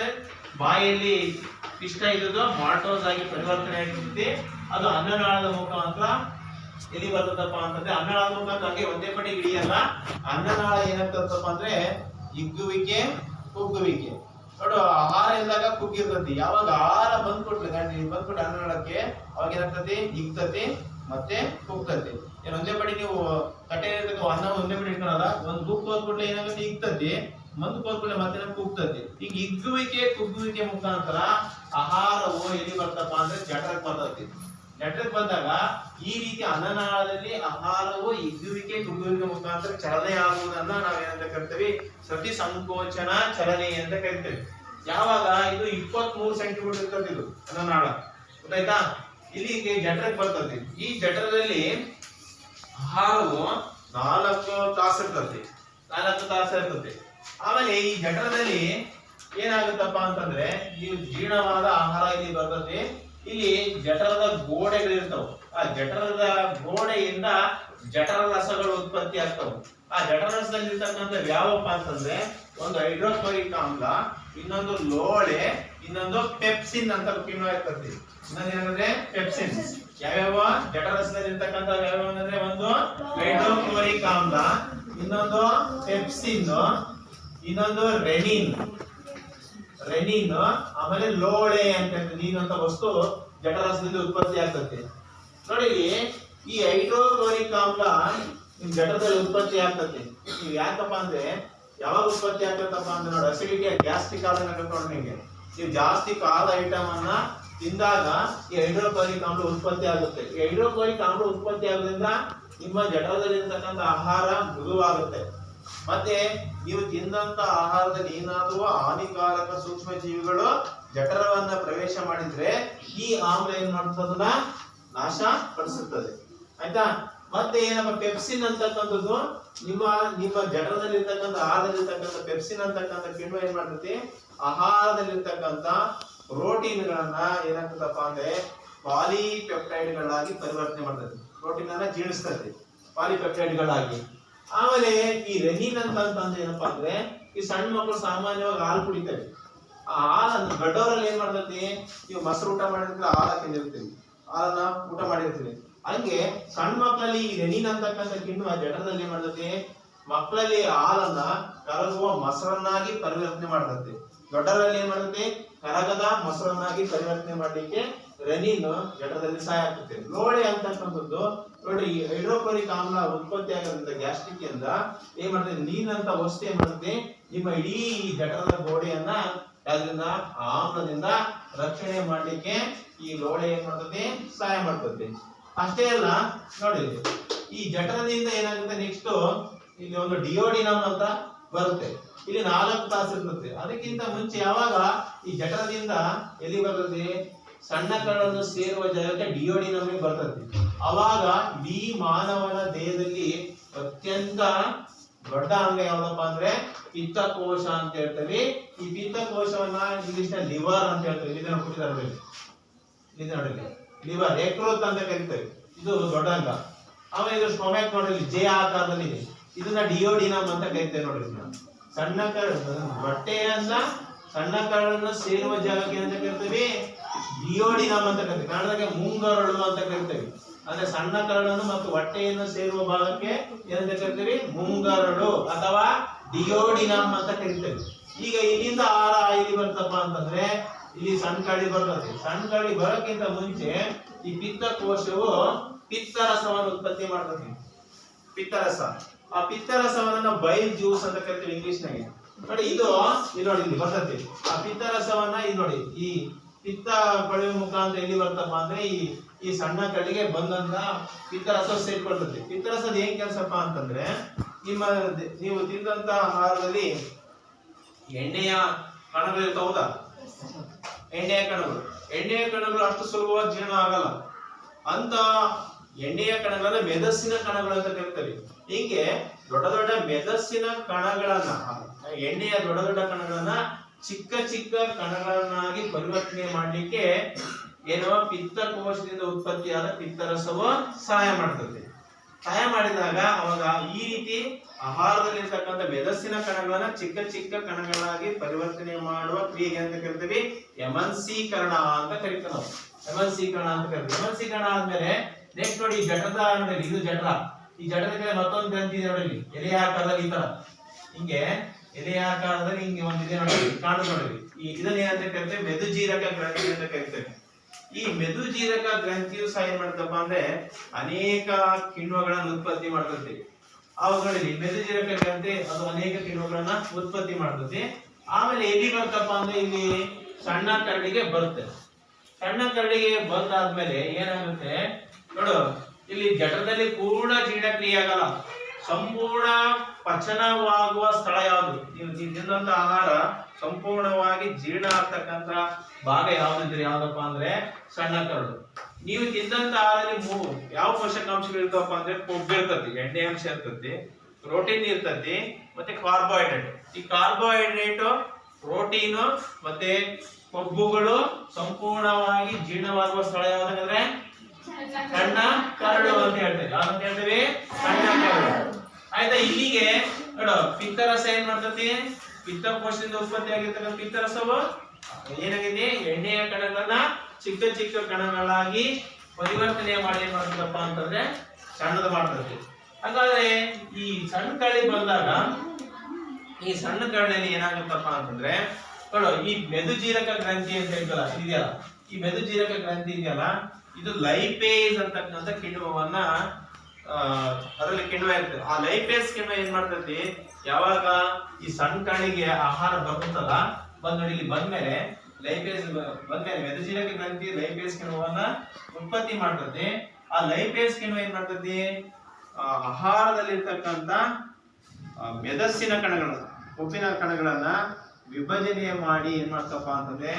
ಬಾಯಲ್ಲಿ ಪಿಷ್ಟ ಇದ್ದು ಮಾಲ್ಟೋಸ್ ಆಗಿ ಪರಿವರ್ತನೆ ಆಗಿರ್ತದೆ. ಅದು ಅನ್ನನಾಳದ ಮುಖಾಂತರ ಎಲ್ಲಿ ಬರ್ತದಪ್ಪ ಅಂತಂದ್ರೆ ಅನ್ನನಾಳದ ಮುಖಾಂತರ ಹಂಗೆ ಒಂದೇ ಪಡಿ ಹಿಡಿಯಲ್ಲ. ಅನ್ನನಾಳ ಏನಾಗ್ತದಪ್ಪ ಅಂದ್ರೆ ಹಿಗ್ಗುವಿಕೆ ಕುಗ್ಗುವಿಕೆ. ನೋಡು ಆಹಾರ ಇದ್ದಾಗ ಕುಗ್ಗಿರ್ತತಿ. ಯಾವಾಗ ಆಹಾರ ಬಂದ್ಕೊಟ್ಲೆ ಬಂದ್ಕೊಟ್ಟು ಅನ್ನನಾಳಕ್ಕೆ ಅವಾಗ ಏನಾಗ್ತತಿ ಹಿಗ್ತತಿ ಮತ್ತೆ ಕುಗ್ತತಿ. ಏನ್ ಒಂದೇ ಪಡಿ ನೀವು ಕಟ್ಟೆ ಅನ್ನ ಒಂದೇ ಪಡಿ ಇಟ್ಕೊಳಲ್ಲ. ಒಂದ್ ಗುಪ್ಪು ಹೋದ್ಬಿಟ್ಲೆ ಏನಾಗುತ್ತೆ ಹಿಗ್ತತಿ, ಮುಂದಕ್ಕೆ ಹೋದ್ಬಿಟ್ಲೆ ಮತ್ತೆ ಕುಗ್ತತಿ. ಈಗ ಹಿಗ್ಗುವಿಕೆ ಕುಗ್ಗುವಿಕೆ ಮುಖಾಂತರ ಆಹಾರವು ಎಲ್ಲಿ ಬರ್ತಪ್ಪ ಅಂದ್ರೆ ಜಠರಕ್ಕೆ ಬರ್ತತಿ. ಜಠರಕ್ಕೆ ಬಂದಾಗ ಈ ರೀತಿ ಅನ್ನನಾಳದಲ್ಲಿ ಆಹಾರವು ಹಿಗ್ಗುವಿಕೆ ಕುಗ್ಗುವಿಕೆ ಮುಖಾಂತರ ಚಲನೆ ಆಗುವುದನ್ನ ನಾವೇನಂತ ಕರಿತೀವಿ ಸತಿ ಸಂಕೋಚನ ಚಲನೆ ಅಂತ ಕರಿತೀವಿ. ಯಾವಾಗ ಇದು 23 ಸೆಂಟಿಮೀಟರ್ ಇರ್ತದೆ ಇದು ಅನ್ನನಾಳ, ಗೊತ್ತಾಯ್ತಾ? ಇಲ್ಲಿಗೆ ಜಠರಕ್ಕೆ ಬರ್ತದೆ. ಈ ಜಠರದಲ್ಲಿ ಆಹಾರವು 4 ತಾಸು ಇರ್ತದೆ. 4 ತಾಸು ಇರ್ತದೆ. ಆಮೇಲೆ ಈ ಜಠರದಲ್ಲಿ ಏನಾಗುತ್ತಪ್ಪ ಅಂತಂದ್ರೆ ನೀವು ಜೀರ್ಣವಾದ ಆಹಾರ ಇಲ್ಲಿ ಬರ್ತದೆ. ಇಲ್ಲಿ ಜಠರದ ಗೋಡೆಗಳಿರ್ತಾವ. ಆ ಜಠರದ ಗೋಡೆಯಿಂದ ಜಠರ ರಸಗಳು ಉತ್ಪತ್ತಿ ಆಗ್ತಾವ. ಆ ಜಠರ ರಸದಲ್ಲಿ ಇರ್ತಕ್ಕಂಥ ಯಾವಪ್ಪ ಅಂತಂದ್ರೆ ಒಂದು ಹೈಡ್ರೋಕ್ಲೋರಿಕ್ ಆಮ್ಲ, ಇನ್ನೊಂದು ಲೋಳೆ, ಇನ್ನೊಂದು ಪೆಪ್ಸಿನ್ ಅಂತ ಕಿಣ್ವ ಇರ್ತದೆ. ಇನ್ನೊಂದು ಏನಂದ್ರೆ ಪೆಪ್ಸಿನ್. ಯಾವ್ಯಾವ ಜಠರ ರಸದಲ್ಲಿ ಇರ್ತಕ್ಕಂಥ ಯಾವ್ಯಾವ ಅಂದ್ರೆ ಒಂದು ಹೈಡ್ರೋಕ್ಲೋರಿಕ್ ಆಮ್ಲ, ಇನ್ನೊಂದು ಪೆಪ್ಸಿನ್, ಇನ್ನೊಂದು ರೆನಿನ್, ಆಮೇಲೆ ಲೋಳೆ ಅಂತ ನೀರಂತ ವಸ್ತು ಜಠರಸದಲ್ಲಿ ಉತ್ಪತ್ತಿ ಆಗ್ತದೆ. ನೋಡಿ ಈ ಹೈಡ್ರೋಕ್ಲೋರಿಕ್ ಆಮ್ಲ ನಿಮ್ ಜಠರದಲ್ಲಿ ಉತ್ಪತ್ತಿ ಆಗ್ತದೆ. ನೀವು ಯಾಕಪ್ಪ ಅಂದ್ರೆ ಯಾವಾಗ ಉತ್ಪತ್ತಿ ಆಗ್ತದಪ್ಪ ಅಂದ್ರೆ ನೋಡಿ ಅಸಿಡಿಟಿ ಗ್ಯಾಸ್ಟ್ರಿಕ್ ಆದ ನೋಡಿ ನಿಮಗೆ ನೀವು ಜಾಸ್ತಿ ಖಾರದ ಐಟಮ್ ಅನ್ನ ತಿಂದಾಗ ಈ ಹೈಡ್ರೋಕ್ಲೋರಿಕ್ ಆಮ್ಲ ಉತ್ಪತ್ತಿ ಆಗುತ್ತೆ. ಈ ಹೈಡ್ರೋಕ್ಲೋರಿಕ್ ಆಮ್ಲ ಉತ್ಪತ್ತಿ ಆಗೋದ್ರಿಂದ ನಿಮ್ಮ ಜಠರದಲ್ಲಿ ಇರ್ತಕ್ಕಂಥ ಆಹಾರ ಮೃದುವಾಗುತ್ತೆ. ಮತ್ತೆ ನೀವು ತಿಂದಂತ ಆಹಾರದಲ್ಲಿ ಏನಾದರೂ ಹಾನಿಕಾರಕ ಸೂಕ್ಷ್ಮ ಜೀವಿಗಳು ಜಠರವನ್ನ ಪ್ರವೇಶ ಮಾಡಿದ್ರೆ ಈ ಆಮ್ಲ ಏನ್ ಮಾಡ್ತದನ್ನ ನಾಶ ಪಡಿಸುತ್ತದೆ. ಆಯ್ತಾ? ಮತ್ತೆ ಏನಪ್ಪ ಪೆಪ್ಸಿನ್ ಅಂತಕ್ಕಂಥದ್ದು ನಿಮ್ಮ ಜಠರದಲ್ಲಿ ಇರ್ತಕ್ಕಂಥ ಆಹಾರದಲ್ಲಿರ್ತಕ್ಕಂಥ ಪೆಪ್ಸಿನ್ ಅಂತಕ್ಕಂಥ ಕಿಣ್ವ ಏನ್ ಮಾಡ್ತೈತಿ ಆಹಾರದಲ್ಲಿರ್ತಕ್ಕಂಥ ಪ್ರೋಟೀನ್ ಗಳನ್ನ ಏನಾಗ್ತದಪ್ಪ ಅಂದ್ರೆ ಪಾಲಿಪೆಪ್ಟೈಡ್ ಗಳಾಗಿ ಪರಿವರ್ತನೆ ಮಾಡ್ತೈತಿ. ಪ್ರೋಟೀನ್ ಅನ್ನ ಜೀರ್ಣಿಸ್ತೈತಿ ಪಾಲಿಪೆಪ್ಟೈಡ್ ಗಳಾಗಿ. ಆಮೇಲೆ ಈ ರೆನಿನ್ ಅಂತಂದ್ರೆ ಏನಪ್ಪಾ ಅಂದ್ರೆ ಈ ಸಣ್ಣ ಮಕ್ಕಳು ಸಾಮಾನ್ಯವಾಗಿ ಹಾಲು ಕುಡಿತೇವೆ. ಆ ಹಾಲನ್ನು ದೊಡ್ಡವರಲ್ಲಿ ಏನ್ ಮಾಡ್ತೈತಿ ನೀವು ಮೊಸರು ಊಟ ಮಾಡಿದ್ರೆ ಹಾಲ ತಿಂದಿರ್ತೀವಿ, ಹಾಲನ್ನ ಊಟ ಮಾಡಿರ್ತೀವಿ. ಹಂಗೆ ಸಣ್ಣ ಮಕ್ಕಳಲ್ಲಿ ಈ ರೆನಿನ್ ಅಂತಕ್ಕಂಥ ಕಿಣ್ವ ಜಠರದಲ್ಲಿ ಏನ್ ಮಾಡ್ತೈತಿ ಮಕ್ಕಳಲ್ಲಿ ಹಾಲನ್ನ ಕರಗುವ ಮೊಸರನ್ನಾಗಿ ಪರಿವರ್ತನೆ ಮಾಡ್ತೈತಿ. ದೊಡ್ಡವರಲ್ಲಿ ಏನ್ ಮಾಡ್ತೈತಿ ಕರಗದ ಮೊಸರನ್ನಾಗಿ ಪರಿವರ್ತನೆ ಮಾಡ್ಲಿಕ್ಕೆ ರೆನಿನ್ ಜಠರದಲ್ಲಿ ಸಹಾಯ ಆಗ್ತದೆ. ಲೋಳೆ ಅಂತಕ್ಕಂಥದ್ದು ನೋಡಿ ಹೈಡ್ರೋಕ್ಲೋರಿಕ್ ಆಮ್ಲ ಉತ್ಪತ್ತಿ ಆಗೋದ್ರಿಂದ ಗ್ಯಾಸ್ಟ್ರಿಕ್ ಇಂದ ಏನ್ ಮಾಡ್ತದೆ ನೀರಿನಂತ ವಸ್ತು ಏನ್ ಮಾಡ್ತದೆ ನಿಮ್ಮ ಇಡೀ ಜಠರದ ಗೋಡೆಯನ್ನ ಅದರಿಂದ ಆಮ್ಲದಿಂದ ರಕ್ಷಣೆ ಮಾಡ್ಲಿಕ್ಕೆ ಈ ಲೋಳೆ ಏನ್ ಮಾಡ್ತದೆ ಸಹಾಯ ಮಾಡ್ತದೆ. ಅಷ್ಟೇ ಅಲ್ಲ ನೋಡಿ ಈ ಜಠರದಿಂದ ಏನಾಗುತ್ತೆ ನೆಕ್ಸ್ಟ್ ಇಲ್ಲಿ ಒಂದು ಡಿಯೋಡಿನಮ್ ಅಂತ ಬರುತ್ತೆ. ಇಲ್ಲಿ 4 ತಾಸು ಇರ್ತದೆ. ಅದಕ್ಕಿಂತ ಮುಂಚೆ ಯಾವಾಗ ಈ ಜಠರದಿಂದ ಎಲ್ಲಿ ಬರ್ತದೆ ಸಣ್ಣ ಕರಳನ್ನು ಸೇರುವ ಜಾಗಕ್ಕೆ ಡಿಯೋಡಿನಮ್ ಬರ್ತದೆ. ಅವಾಗ ಇಡೀ ಮಾನವನ ದೇಹದಲ್ಲಿ ಅತ್ಯಂತ ದೊಡ್ಡ ಅಂಗ ಯಾವ್ದಪ್ಪ ಅಂದ್ರೆ ಪಿತ್ತಕೋಶ ಅಂತ ಹೇಳ್ತೇವೆ. ಈ ಪಿತ್ತಕೋಶವನ್ನ ಇಂಗ್ಲಿಷ್ ನ ಲಿವರ್ ಅಂತ ಹೇಳ್ತೇವೆ. ಇದನ್ನ ಕೊಟ್ಟಿದ್ದಾರೆ ಲಿವರ್ ಯಕೃತ್ ಅಂತ ಕರಿತೇವೆ. ಇದು ದೊಡ್ಡ ಅಂಗ. ಆಮೇಲೆ ಇದು ಸ್ಟೊಮ್ಯಾಕ್ ನೋಡಿ ಜೆ ಆಕಾರದಲ್ಲಿ ಇದೆ. ಇದನ್ನ ಡಿಯೋಡಿನಮ್ ಅಂತ ಕರಿತೇವೆ. ನೋಡಿ ಸಣ್ಣ ಹೊಟ್ಟೆಯನ್ನ ಸಣ್ಣ ಕರಳನ್ನ ಸೇರುವ ಜಾಗಕ್ಕೆ ಅಂತ ಕರಿತೇವೆ ಡಿಯೋಡಿನಮ್ ಅಂತ ಕರಿತೇವೆ. ಕನ್ನಡದಾಗ ಮುಂಗರಳು ಅಂತ ಕರಿತೇವೆ. ಅಂದ್ರೆ ಸಣ್ಣ ಕರಳನ್ನು ಮತ್ತು ಹೊಟ್ಟೆಯನ್ನು ಸೇರುವ ಭಾಗಕ್ಕೆ ಏನಂತ ಕರಿತೀವಿ? ಮುಂಗರಡು ಅಥವಾ ಡಿಯೋಡಿನಮ್ ಅಂತ ಕರಿತೇವೆ. ಈಗ ಇಲ್ಲಿಂದ ಆಹಾರ ಇಲ್ಲಿ ಬರ್ತಪ್ಪ ಅಂತಂದ್ರೆ ಇಲ್ಲಿ ಸಣ್ಣ ಕರಡಿ ಬರ್ತದೆ. ಸಣ್ಣ ಕರಡಿ ಬರೋಕ್ಕಿಂತ ಮುಂಚೆ ಈ ಪಿತ್ತಕೋಶವು ಪಿತ್ತರಸವನ್ನು ಉತ್ಪತ್ತಿ ಮಾಡ್ತದೆ. ಪಿತ್ತರಸ, ಆ ಪಿತ್ತರಸವನ್ನ ಬೈಲ್ ಜ್ಯೂಸ್ ಅಂತ ಕರಿತೀವಿ ಇಂಗ್ಲಿಷ್ ನಾಗೆ. ನೋಡಿ ಇದು ಇಲ್ಲಿ ನೋಡಿ ಇಲ್ಲಿ ಬರ್ತದೆ. ಆ ಪಿತ್ತರಸವನ್ನ ಇಲ್ಲಿ ನೋಡಿ ಈ ಪಿತ್ತ ಪಡೆಯುವ ಮುಖಾಂತರ ಎಲ್ಲಿ ಬರ್ತಪ್ಪ ಅಂದ್ರೆ ಈ ಸಣ್ಣ ಕರಡಿಗೆ ಬಂದಂತ ಪಿತ್ತರಸ ಸೇರ್ಕೊಳ್ತದೆ. ಪಿತ್ತರಸದ ಏನ್ ಕೆಲಸಪ್ಪ ಅಂತಂದ್ರೆ ನೀವು ತಿಂದಂತ ಆಹಾರದಲ್ಲಿ ಎಣ್ಣೆಯ ಕಣಗಳು ಇರ್ತಾವ, ಹೌದಾ? ಎಣ್ಣೆಯ ಕಣಗಳು ಅಷ್ಟು ಸುಲಭವಾಗಿ ಜೀರ್ಣ ಆಗಲ್ಲ. ಅಂತ ಎಣ್ಣೆಯ ಕಣಗಳನ್ನ ಮೆದಸ್ಸಿನ ಕಣಗಳು ಅಂತ ಕರಿತೀವಿ. ಹೀಗೆ ದೊಡ್ಡ ದೊಡ್ಡ ಮೆದಸ್ಸಿನ ಕಣಗಳನ್ನ, ಎಣ್ಣೆಯ ದೊಡ್ಡ ದೊಡ್ಡ ಕಣಗಳನ್ನ ಚಿಕ್ಕ ಚಿಕ್ಕ ಕಣಗಳನ್ನಾಗಿ ಪರಿವರ್ತನೆ ಮಾಡ್ಲಿಕ್ಕೆ ಏನೋ ಪಿತ್ತಕೋಶದಿಂದ ಉತ್ಪತ್ತಿಯಾದ ಪಿತ್ತರಸವು ಸಹಾಯ ಮಾಡ್ತದೆ. ಸಹಾಯ ಮಾಡಿದಾಗ ಅವಾಗ ಈ ರೀತಿ ಆಹಾರದಲ್ಲಿರ್ತಕ್ಕಂಥ ಮೆದಸ್ಸಿನ ಕಣಗಳನ್ನ ಚಿಕ್ಕ ಚಿಕ್ಕ ಕಣಗಳಾಗಿ ಪರಿವರ್ತನೆ ಮಾಡುವ ಕ್ರಿಯೆ ಅಂತ ಕರಿತೀವಿ ಎಮನ್ಸೀಕರಣ ಅಂತ ಕರಿತೀವಿ ನಾವು. ಎಮನ್ಸೀಕರಣ ಅಂತ ಕರಿತೀವಿ. ಎಮನ್ಸೀಕರಣ ಆದ್ಮೇಲೆ ನೆಕ್ಸ್ಟ್ ನೋಡಿ ಜಠರದ ನೋಡಿ, ಇದು ಜಠರ. ಈ ಜಠರಕ್ಕೆ ಮತ್ತೊಂದು ಗ್ರಂಥಿ ಇದೆ ನೋಡಿ, ಎಲೆಯ ಆಕಾರದಲ್ಲಿ ಈ ತರ ಹಿಂಗೆ ಎಲೆಯ ಆಕಾರದಲ್ಲಿ ಹಿಂಗೆ ಒಂದಿದೆ ನೋಡಿ, ಕಾಣುದು ನೋಡಿ. ಇದನ್ನ ಏನಂತ ಕರಿತೇವೆ? ಮೆದುಜೀರಕ ಗ್ರಂಥಿ ಅಂತ ಕರಿತೇವೆ. ಈ ಮೆದುಜೀರಕ ಗ್ರಂಥಿಯು ಸಹ ಏನ್ ಮಾಡ್ತಪ್ಪ ಅಂದ್ರೆ ಅನೇಕ ಕಿಣ್ವಗಳನ್ನ ಉತ್ಪತ್ತಿ ಮಾಡ್ತದೆ. ಅವುಗಳಲ್ಲಿ ಮೆದುಜೀರಕ ಗ್ರಂಥಿ ಅದು ಅನೇಕ ಕಿಣ್ವಗಳನ್ನ ಉತ್ಪತ್ತಿ ಮಾಡ್ತದೆ. ಆಮೇಲೆ ಎಲ್ಲಿ ಬರ್ತಪ್ಪ ಅಂದ್ರೆ ಇಲ್ಲಿ ಸಣ್ಣ ಕರಡಿಗೆ ಬರುತ್ತೆ. ಸಣ್ಣ ಕರಡಿಗೆ ಬಂದಾದ್ಮೇಲೆ ಏನಾಗುತ್ತೆ ನೋಡು, ಇಲ್ಲಿ ಜಠರದಲ್ಲಿ ಪೂರ್ಣ ಜೀರ್ಣಕ್ರಿಯೆ ಆಗಲ್ಲ. ಸಂಪೂರ್ಣ ಪಚನವಾಗುವ ಸ್ಥಳ ಯಾವುದು? ನೀವು ತಿಂದಂತ ಆಹಾರ ಸಂಪೂರ್ಣವಾಗಿ ಜೀರ್ಣ ಆಗ್ತಕ್ಕಂತ ಭಾಗ ಯಾವ್ದಿದ್ರೆ ಯಾವ್ದಪ್ಪ ಅಂದ್ರೆ ಸಣ್ಣ ಕರಡು. ನೀವು ತಿಂದಂತ ಆಹಾರದಲ್ಲಿ ಯಾವ ಪೋಷಕಾಂಶಗಳು ಇರ್ತಾವಪ್ಪ ಅಂದ್ರೆ ಕೊಬ್ಬು ಇರ್ತತಿ, ಎಣ್ಣೆ ಅಂಶ ಇರ್ತತಿ, ಪ್ರೋಟೀನ್ ಇರ್ತತಿ, ಮತ್ತೆ ಕಾರ್ಬೋಹೈಡ್ರೇಟ್. ಈ ಕಾರ್ಬೋಹೈಡ್ರೇಟ್, ಪ್ರೋಟೀನ್ ಮತ್ತೆ ಕೊಬ್ಬುಗಳು ಸಂಪೂರ್ಣವಾಗಿ ಜೀರ್ಣವಾಗುವ ಸ್ಥಳ ಯಾವ್ದಂದ್ರೆ ಸಣ್ಣ ಕರಡು ಅಂತ ಹೇಳ್ತೇವೆ. ಯಾವ್ದಂತ ಹೇಳ್ತೇವೆ? ಸಣ್ಣ ಕರಡು. ಆಯ್ತಾ? ಇಲ್ಲಿಗೆ ನೋಡು, ಪಿತ್ತರಸ ಏನ್ ಮಾಡ್ತತಿ? ಪಿತ್ತಕೋಶದಿಂದ ಉತ್ಪತ್ತಿ ಆಗಿರ್ತಕ್ಕಂಥ ಪಿತ್ತರಸವು ಏನಾಗಿದೆ? ಎಣ್ಣೆಯ ಕಣಗಳನ್ನ ಚಿಕ್ಕ ಚಿಕ್ಕ ಕಣಗಳಾಗಿ ಪರಿವರ್ತನೆ ಮಾಡಿ ಏನ್ ಮಾಡ್ತದಪ್ಪ ಅಂತಂದ್ರೆ ಸಣ್ಣದು ಮಾಡ್ತದೆ. ಹಾಗಾದ್ರೆ ಈ ಸಣ್ಣ ಕರಡಿ ಬಂದಾಗ ಈ ಸಣ್ಣ ಕರಡಿನಲ್ಲಿ ಏನಾಗುತ್ತಪ್ಪ ಅಂತಂದ್ರೆ ನೋಡು, ಈ ಮೆದುಜೀರಕ ಗ್ರಂಥಿ ಅಂತ ಹೇಳ್ತಲ್ಲ ಇದೆಯಲ್ಲ, ಈ ಮೆದುಜೀರಕ ಗ್ರಂಥಿ ಇದೆಯಲ್ಲ, ಇದು ಲೈಪೇಸ್ ಅಂತಕ್ಕಂಥ ಕಿಣ್ವವನ್ನ ಅದರಲ್ಲಿ ಕಿಣ್ವ ಇರ್ತದೆ. ಆ ಲೈಪೇಸ್ ಕಿಣ್ವ ಏನ್ ಮಾಡ್ತೈತಿ? ಯಾವಾಗ ಈ ಸಣ್ಣ ಕರಡಿಗೆ ಆಹಾರ ಬರುತ್ತಲ್ಲ, ಬಂದ್ ಇಲ್ಲಿ ಬಂದ್ಮೇಲೆ ಲೈಪೇಸ್ ಬಂದ್ಮೇಲೆ ಮೆದುಜೀರಕ ಗ್ರಂಥಿ ಲೈಪೇಸ್ ಕಿಣ್ವವನ್ನ ಉತ್ಪತ್ತಿ ಮಾಡ್ತದೆ. ಆ ಲೈಪೇಸ್ ಕಿಣ್ವ ಏನ್ ಮಾಡ್ತದೆ? ಆಹಾರದಲ್ಲಿರ್ತಕ್ಕಂಥ ಮೆದಸ್ಸಿನ ಕಣಗಳು, ಕೊಬ್ಬಿನ ಕಣಗಳನ್ನ ವಿಭಜನೆ ಮಾಡಿ ಏನ್ ಮಾಡ್ತಪ್ಪ ಅಂತಂದ್ರೆ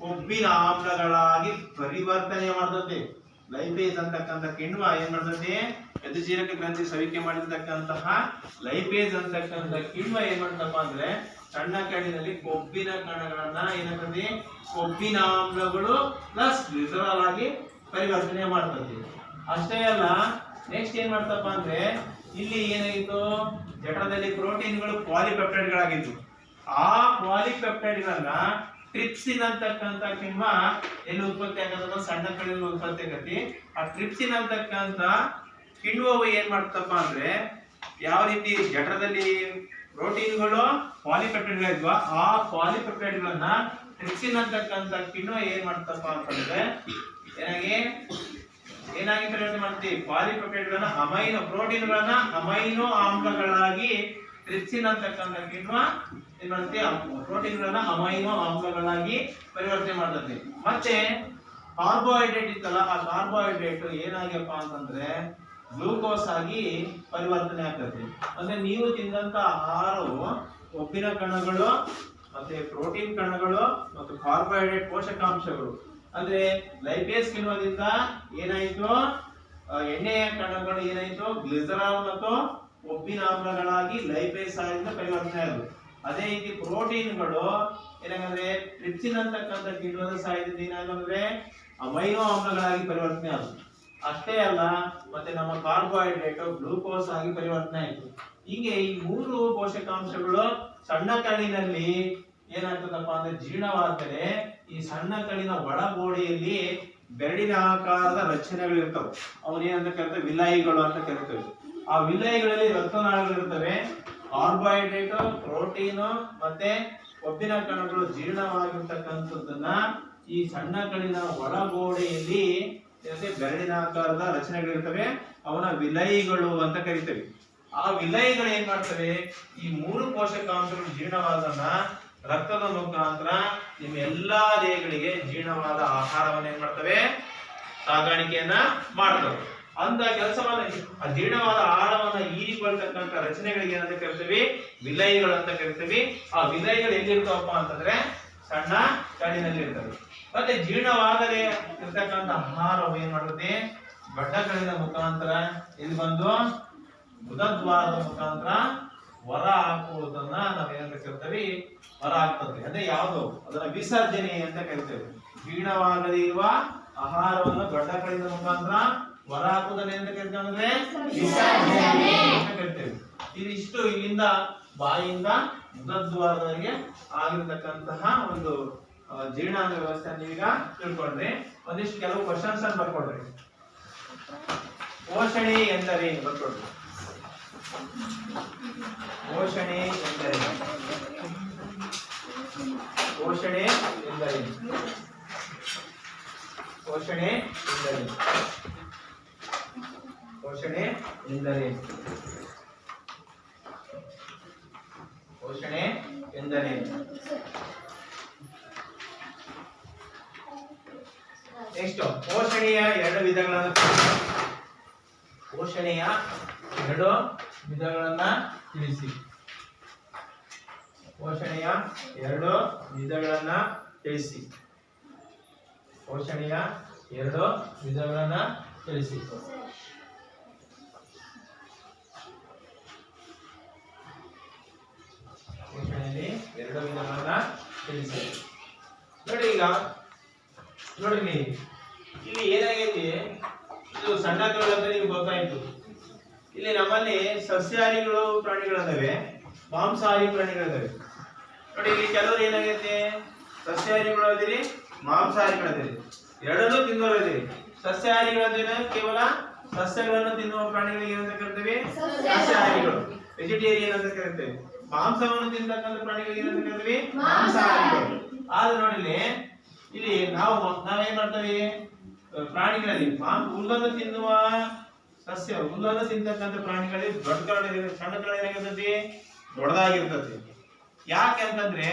ಕೊಬ್ಬಿನ ಆಮ್ಲಗಳಾಗಿ ಪರಿವರ್ತನೆ ಮಾಡ್ತದೆ. ಲೈಪೇಸ್ ಅಂತಕ್ಕಂಥ ಕಿಣ್ವ ಏನ್ ಮಾಡ್ತದೆ? ಮೆದುಜೀರಕ ಗ್ರಂಥಿ ಸವಿಕೆ ಮಾಡಿರ್ತಕ್ಕಂತಹ ಲೈಪೇಸ್ ಅಂತಕ್ಕಂಥ ಕಿಣ್ವ ಏನ್ ಮಾಡ್ತಪ್ಪ ಅಂದ್ರೆ ಸಣ್ಣ ಕರಡಿನಲ್ಲಿ ಕೊಬ್ಬಿನ ಕಣಗಳನ್ನ ಏನಾಗ್ತದೆ? ಕೊಬ್ಬಿನ ಆಮ್ಲಗಳು ಪ್ಲಸ್ ಗ್ಲಿಸರಾಲ್ ಆಗಿ ಪರಿವರ್ತನೆ ಮಾಡ್ತದೆ. ಅಷ್ಟೇ ಅಲ್ಲ, ನೆಕ್ಸ್ಟ್ ಏನ್ ಮಾಡ್ತಪ್ಪ ಅಂದ್ರೆ ಇಲ್ಲಿ ಏನಾಗಿತ್ತು? ಜಠರದಲ್ಲಿ ಪ್ರೋಟೀನ್ಗಳು ಪಾಲಿಪೆಪ್ಟೈಡ್ಗಳಾಗಿತ್ತು. ಆ ಪಾಲಿಪೆಪ್ಟೈಡ್ಗಳನ್ನ ಟ್ರಿಪ್ಸಿನ್ ಅಂತಕ್ಕಂಥ ಕಿಣ್ವ ಎಲ್ಲಿ ಉತ್ಪತ್ತಿ ಆಗತ್ತದ? ಸಣ್ಣ ಕರಡಿನಲ್ಲಿ ಉತ್ಪತ್ತಿ ಆಗತಿ. ಆ ಟ್ರಿಪ್ಸಿನ್ ಅಂತಕ್ಕಂಥ ಕಿಣ್ವವು ಏನ್ ಮಾಡ್ತಪ್ಪ ಅಂದ್ರೆ ಯಾವ ರೀತಿ ಜಠರದಲ್ಲಿ ಪ್ರೋಟೀನ್ಗಳು ಪಾಲಿಪೆಪ್ಟೈಡ್ಗಳಿದ್ವ, ಆ ಪಾಲಿಪೆಪ್ಟೈಡ್ಗಳನ್ನ ಟ್ರಿಪ್ಸಿನ್ ಅಂತಕ್ಕಂಥ ಕಿಣ್ವ ಏನ್ ಮಾಡ್ತಪ್ಪ ಅಂತಂದ್ರೆ ಏನಾಗಿ ಪರಿವರ್ತನೆ ಮಾಡ್ತೀವಿ? ಪಾಲಿಪೆಪ್ಟೈಡ್ಗಳನ್ನ ಅಮೈನೋ ಪ್ರೋಟೀನ್ಗಳನ್ನ ಅಮೈನೋ ಆಮ್ಲಗಳಾಗಿ ಟ್ರಿಪ್ಸಿನ್ ಅಂತಕ್ಕಂಥ ಕಿಣ್ವ ಏನ್ ಮಾಡ್ತೀವಿ? ಪ್ರೋಟೀನ್ಗಳನ್ನ ಅಮೈನೋ ಆಮ್ಲಗಳಾಗಿ ಪರಿವರ್ತನೆ ಮಾಡ್ತದೆ. ಮತ್ತೆ ಕಾರ್ಬೋಹೈಡ್ರೇಟ್ ಇತ್ತಲ್ಲ, ಆ ಕಾರ್ಬೋಹೈಡ್ರೇಟ್ ಏನಾಗ್ಯಪ್ಪ ಅಂತಂದ್ರೆ ಗ್ಲೂಕೋಸ್ ಆಗಿ ಪರಿವರ್ತನೆ ಆಗ್ತದೆ. ಅಂದ್ರೆ ನೀವು ತಿಂದಂತ ಆಹಾರವು ಕೊಬ್ಬಿನ ಕಣಗಳು ಮತ್ತೆ ಪ್ರೋಟೀನ್ ಕಣಗಳು ಮತ್ತು ಕಾರ್ಬೋಹೈಡ್ರೇಟ್ ಪೋಷಕಾಂಶಗಳು ಅಂದ್ರೆ ಲೈಪೇಸ್ ಕಿಣ್ವದಿಂದ ಏನಾಯ್ತು? ಎಣ್ಣೆಯ ಕಣಗಳು ಏನಾಯ್ತು? ಗ್ಲಿಸರಾಲ್ ಮತ್ತು ಕೊಬ್ಬಿನ ಆಮ್ಲಗಳಾಗಿ ಲೈಪೇಸ್ ಆಗಿ ಪರಿವರ್ತನೆ ಆದವು. ಅದೇ ರೀತಿ ಪ್ರೋಟೀನ್ಗಳು ಏನಾಗಂದ್ರೆ ಟ್ರಿಪ್ಸಿನ್ ಅಂತಕ್ಕಂಥ ಕಿಣ್ವದ ಸಹಾಯದಿಂದ ಏನಾಗಂದ್ರೆ ಅಮೈನೋ ಆಮ್ಲಗಳಾಗಿ ಪರಿವರ್ತನೆ ಆದವು. ಅಷ್ಟೇ ಅಲ್ಲ, ಮತ್ತೆ ನಮ್ಮ ಕಾರ್ಬೋಹೈಡ್ರೇಟ್ ಗ್ಲೂಕೋಸ್ ಆಗಿ ಪರಿವರ್ತನೆ ಆಯಿತು. ಹೀಗೆ ಈ ಮೂರು ಪೋಷಕಾಂಶಗಳು ಸಣ್ಣ ಕರಳಿನಲ್ಲಿ ಏನಾಗ್ತದಪ್ಪ ಅಂದ್ರೆ ಜೀರ್ಣವಾದರೆ ಈ ಸಣ್ಣ ಕರಳಿನ ಒಳಗೋಡೆಯಲ್ಲಿ ಬೆರಳಿನ ಆಕಾರದ ರಚನೆಗಳು ಇರ್ತವೆ. ಅವನೇನಂತ ಕರಿತೇವೆ, ವಿಲಯಿಗಳು ಅಂತ ಕರಿತೇವೆ. ಆ ವಿಲಯಿಗಳಲ್ಲಿ ರಕ್ತನಾಳಗಳು ಇರ್ತವೆ. ಕಾರ್ಬೋಹೈಡ್ರೇಟ್, ಪ್ರೋಟೀನ್ ಮತ್ತೆ ಕೊಬ್ಬಿನ ಕಣಗಳು ಜೀರ್ಣವಾಗಿರ್ತಕ್ಕಂಥದ್ದನ್ನ ಈ ಸಣ್ಣ ಕಣಿನ ಒಳಗೋಡೆಯಲ್ಲಿ ಬೆರಳಿನ ಆಕಾರದ ರಚನೆಗಳಿರ್ತವೆ. ಅವನ ವಿಲಯಿಗಳು ಅಂತ ಕರಿತೇವೆ. ಆ ವಿಲಯಿಗಳು ಏನ್ ಮಾಡ್ತವೆ, ಈ 3 ಪೋಷಕಾಂಶಗಳು ಜೀರ್ಣವಾದನ್ನ ರಕ್ತದ ಮುಖಾಂತರ ನಿಮ್ಮ ಎಲ್ಲಾ ದೇಹಗಳಿಗೆ ಜೀರ್ಣವಾದ ಆಹಾರವನ್ನು ಏನ್ ಮಾಡ್ತವೆ, ಸಾಗಾಣಿಕೆಯನ್ನ ಮಾಡ್ತವೆ. ಅಂತ ಕೆಲಸವನ್ನ, ಆ ಜೀರ್ಣವಾದ ಆಹಾರವನ್ನ ಹೀರಿಕೊಳ್ತಕ್ಕಂಥ ರಚನೆಗಳಿಗೆ ಏನಂತ ಕರಿತೀವಿ, ವಿಲಯಿಗಳು ಅಂತ ಕರಿತೀವಿ. ಆ ವಿಲಯಿಗಳು ಎಲ್ಲಿರ್ತಾವಪ್ಪ ಅಂತಂದ್ರೆ ಸಣ್ಣ ಕಣಿನಲ್ಲಿ ಇರ್ತವೆ. ಮತ್ತೆ ಜೀರ್ಣವಾಗದೆ ಇರ್ತಕ್ಕಂಥ ಆಹಾರವು ಏನ್ ಮಾಡುತ್ತೆ, ದೊಡ್ಡ ಕಣಿನ ಮುಖಾಂತರ ಇಲ್ಲಿ ಬಂದು ಗುದದ್ವಾರದ ಮುಖಾಂತರ ಹೊರ ಹಾಕುವುದನ್ನ ನಾವೇನಂತ ಕರಿತೀವಿ, ಹೊರ ಹಾಕ್ತದೆ. ಅಂದ್ರೆ ಯಾವುದು, ಅದನ್ನ ವಿಸರ್ಜನೆ ಅಂತ ಕರಿತೇವೆ. ಜೀರ್ಣವಾಗದೇ ಇರುವ ಆಹಾರವನ್ನು ದೊಡ್ಡ ಕಣಿನ ಮುಖಾಂತರ ಹೊರ ಹಾಕುವುದನ್ನ ಏನಂತ ಕರಿತೇವೆ ಅಂದ್ರೆ ವಿಸರ್ಜನೆ ಅಂತ ಕರಿತೇವೆ. ಇದಿಷ್ಟು ಇಲ್ಲಿಂದ ಬಾಯಿಯಿಂದ ಗುದದ್ವಾರದವರೆಗೆ ಆಗಿರತಕ್ಕಂತಹ ಒಂದು ಜೀರ್ಣಾಂಗ ವ್ಯವಸ್ಥೆ ನೀವೀಗ ತಿಳ್ಕೊಂಡ್ರಿ. ಒಂದಿಷ್ಟು ಕೆಲವು ಕ್ವಶನ್ಸ್ ಅನ್ನು ಬರ್ಕೊಡ್ರಿ. ಪೋಷಣೆ ಎಂದರೆ ಬರ್ಕೊಡ್ರಿ. ಪೋಷಣೆ ಎಂದರೆ, ಪೋಷಣೆ ಎಂದರೆ, ಪೋಷಣೆ ಎಂದರೆ, ಪೋಷಣೆ ಎಂದರೆ, ಪೋಷಣೆ ಎಂದರೆ. ನೆಕ್ಸ್ಟ್, ಪೋಷಣೆಯ 2 ವಿಧಗಳನ್ನು, ಪೋಷಣೆಯ 2 ವಿಧಗಳನ್ನ ತಿಳಿಸಿ. ಪೋಷಣೆಯ 2 ವಿಧಗಳನ್ನ ತಿಳಿಸಿ. ಪೋಷಣೆಯ 2 ವಿಧಗಳನ್ನ ತಿಳಿಸಿ. ಪೋಷಣೆಯಲ್ಲಿ 2 ವಿಧಗಳನ್ನ ತಿಳಿಸಿ. ನೋಡಿ, ಈಗ ನೋಡ್ರಿ, ಇಲ್ಲಿ ಏನಾಗೈತಿ, ಇದು ಸಣ್ಣ ಕರಳು ಅಂತ ನಿಮ್ಗೆ ಗೊತ್ತಾಯ್ತು. ಇಲ್ಲಿ ನಮ್ಮಲ್ಲಿ ಸಸ್ಯಾಹಾರಿಗಳು ಪ್ರಾಣಿಗಳಿದಾವೆ, ಮಾಂಸಾಹಾರಿ ಪ್ರಾಣಿಗಳಿದಾವೆ. ನೋಡಿ, ಇಲ್ಲಿ ಕೆಲವರು ಏನಾಗೈತಿ, ಸಸ್ಯಾಹಾರಿಗಳದಿರಿ, ಮಾಂಸಾಹಾರಿಗಳದಿರಿ, ಎರಡನ್ನೂ ತಿನ್ನೋರಿದ್ದೀರಿ. ಸಸ್ಯಾಹಾರಿಗಳದೇನ ಕೇವಲ ಸಸ್ಯಗಳನ್ನು ತಿನ್ನುವ ಪ್ರಾಣಿಗಳಿಗೆ ಏನಂತ ಕರಿತೇವೆ, ಸಸ್ಯಾಹಾರಿಗಳು, ವೆಜಿಟೇರಿಯನ್ ಅಂತ ಕರಿತೇವೆ. ಮಾಂಸವನ್ನು ತಿನ್ನತಕ್ಕಂಥ ಪ್ರಾಣಿಗಳಿಗೆ ಏನಂತ ಕರಿತೇವೆ, ಮಾಂಸಾಹಾರಿಗಳು. ಆದ್ರೆ ನೋಡಿ, ಇಲ್ಲಿ ನಾವೇನ್ ಮಾಡ್ತೇವೆ, ಪ್ರಾಣಿಗಳಲ್ಲಿ ಹುಲ್ಲನ್ನು ತಿನ್ನುವ ಸಸ್ಯ, ಹುಲ್ಲನ್ನು ತಿಂತಕ್ಕಂಥ ಪ್ರಾಣಿಗಳಲ್ಲಿ ದೊಡ್ಡ ಕರಳು, ಸಣ್ಣ ಕರಳು ಏನಾಗಿರ್ತತಿ, ದೊಡ್ಡದಾಗಿರ್ತತಿ. ಯಾಕೆ ಅಂತಂದ್ರೆ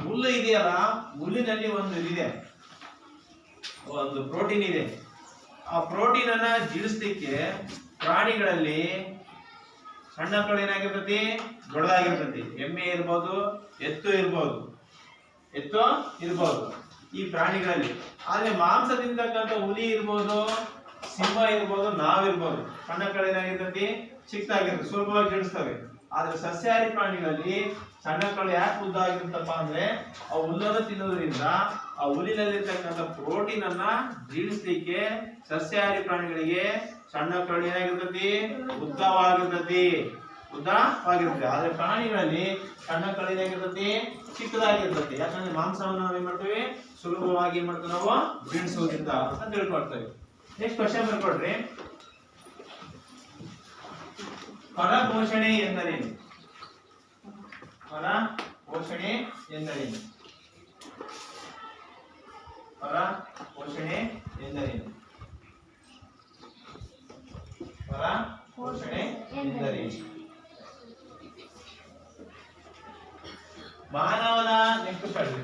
ಹುಲ್ಲು ಇದೆಯಲ್ಲ, ಹುಲ್ಲಿನಲ್ಲಿ ಒಂದು ಪ್ರೋಟೀನ್ ಇದೆ. ಆ ಪ್ರೋಟೀನ್ ಅನ್ನ ಜೀರ್ಣಿಸ್ಲಿಕ್ಕೆ ಪ್ರಾಣಿಗಳಲ್ಲಿ ಸಣ್ಣ ಕರಳು ಏನಾಗಿರ್ತತಿ, ದೊಡ್ಡದಾಗಿರ್ತತಿ. ಎಮ್ಮೆ ಇರ್ಬೋದು, ಎತ್ತು ಇರ್ಬೋದು, ಈ ಪ್ರಾಣಿಗಳಲ್ಲಿ. ಆದ್ರೆ ಮಾಂಸ ತಿಂತಕ್ಕಂಥ ಹುಲಿ ಇರ್ಬೋದು, ಸಿಂಹ ಇರ್ಬೋದು, ನಾವಿರ್ಬೋದು, ಸಣ್ಣ ಕರಳು ಏನಾಗಿರ್ತತಿ, ಚಿಕ್ಕದಾಗಿರ್ತದೆ, ಸುಲಭವಾಗಿ ಜೀರ್ಣಿಸ್ತವೆ. ಆದ್ರೆ ಸಸ್ಯಾಹಾರಿ ಪ್ರಾಣಿಗಳಲ್ಲಿ ಸಣ್ಣ ಕರಳು ಯಾಕೆ ಉದ್ದ ಆಗಿರುತ್ತಪ್ಪ ಅಂದ್ರೆ, ಆ ಹುಲ್ಲನ್ನು ತಿನ್ನೋದ್ರಿಂದ ಆ ಹುಲ್ಲಿನಲ್ಲಿರ್ತಕ್ಕಂಥ ಪ್ರೋಟೀನ್ ಅನ್ನ ಜೀರ್ಣಿಸ್ಲಿಕ್ಕೆ ಸಸ್ಯಾಹಾರಿ ಪ್ರಾಣಿಗಳಿಗೆ ಸಣ್ಣ ಕರಳು ಏನಾಗಿರ್ತತಿ, ಉದ್ದವಾಗಿರ್ತತಿ. ಆದ್ರೆ ಪ್ರಾಣಿಗಳಲ್ಲಿ ಸಣ್ಣ ಕರಳು ಏನಾಗಿರ್ತತಿ, ಚಿಕ್ಕದಾಗಿರ್ತತಿ. ಯಾಕಂದ್ರೆ ಮಾಂಸವನ್ನು ನಾವೇನ್ ಮಾಡ್ತೇವೆ, ಸುಲಭವಾಗಿ ಏನ್ ಮಾಡ್ತೇವೆ, ನಾವು ಜೀರ್ಣಿಸುವುದಿಲ್ಲ ಅಂತ ತಿಳ್ಕೊಳ್ತೇವೆ. Next question ಬರ್ಕೊಡ್ರಿ. ಪರಪೋಷಣೆ ಎಂದರೇನು? ಪರಪೋಷಣೆ ಎಂದರೇನು? ಪರಪೋಷಣೆ ಎಂದರೇನು? ಪರಪೋಷಣೆ ಎಂದರೇನು? ಮಾನವನ ನೆಕ್ಸ್ಟ್ ಪಡ್ರಿ.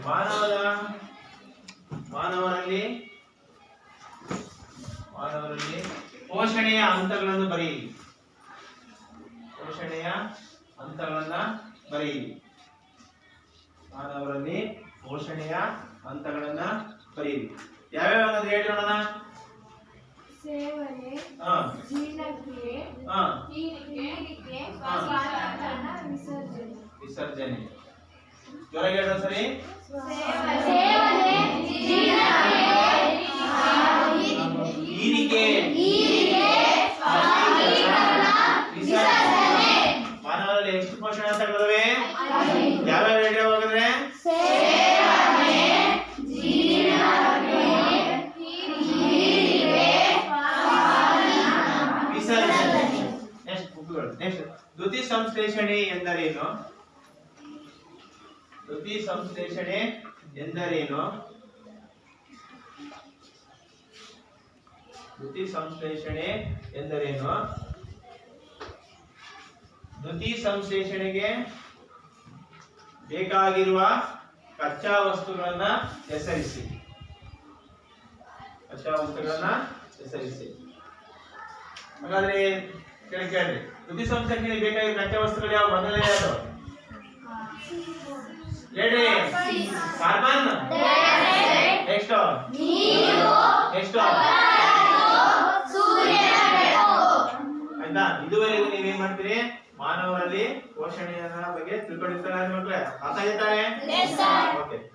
ಮಾನವರಲ್ಲಿ ಪೋಷಣೆಯ ಹಂತಗಳನ್ನು ಬರೆಯಿರಿ. ಪೋಷಣೆಯ ಹಂತಗಳನ್ನ ಬರೆಯಿರಿ. ಮಾನವರಲ್ಲಿ ಪೋಷಣೆಯ ಹಂತಗಳನ್ನ ಬರೆಯಿರಿ. ಯಾವ್ಯಾವ ಅನ್ನೋದು ಹೇಳಿ ನೋಡೋಣ. ಸೇವನೆ, ಜೀರ್ಣಕ್ರಿಯೆ, ಹೀರಿಕೆ, ವಿಸರ್ಜನೆ. ಜೋರಾಗಿ ಹೇಳೋಣ ಸರಿ. ಹೀರಿಕೆ, ಮಾನವರಲ್ಲಿ ಎಷ್ಟು ಪೋಷಣೆ ಹಂತಗಳಿವೆ? ಯಾವ್ಯಾವ ರೇಡಿಯೋ ಹೋಗಿದ್ರೆ ಸಂಶ್ಲೇಷಣೆ ಎಂದರೇನು? ದ್ಯುತಿ ಸಂಶ್ಲೇಷಣೆ ಎಂದರೇನು? ದ್ಯುತಿ ಸಂಶ್ಲೇಷಣೆ ಎಂದರೇನು? ದ್ಯುತಿ ಸಂಶ್ಲೇಷಣೆಗೆ ಬೇಕಾಗಿರುವ ಕಚ್ಚಾ ವಸ್ತುಗಳನ್ನ ಹೆಸರಿಸಿ. ಕಚ್ಚಾ ವಸ್ತುಗಳನ್ನ ಹೆಸರಿಸಿ. ಹಾಗಾದ್ರೆ ಕೇಳ್ರಿ, ದ್ಯುತಿ ಸಂಶ್ಲೇಷಣೆಗೆ ಬೇಕಾಗಿರುವ ಕಚ್ಚಾ ವಸ್ತುಗಳು ಯಾವ? ಮೊದಲನೇ ಯಾವುದು ಹೇಳ್ರಿ? ಕಾರ್ಬನ್. ನೆಕ್ಸ್ಟ್ ನೆಕ್ಸ್ಟ್ ಆಯ್ತಾ? ಇದುವರೆಗೂ ನೀವೇನ್ ಮಾಡ್ತೀರಿ? ಮಾನವರಲ್ಲಿ ಪೋಷಣೆಯ ಬಗ್ಗೆ ತಿಳ್ಕೊಂಡಿರ್ತಾರೆ ಮಕ್ಕಳೇ. ಅರ್ಥ ಆಯ್ತಾನೆ? ಓಕೆ.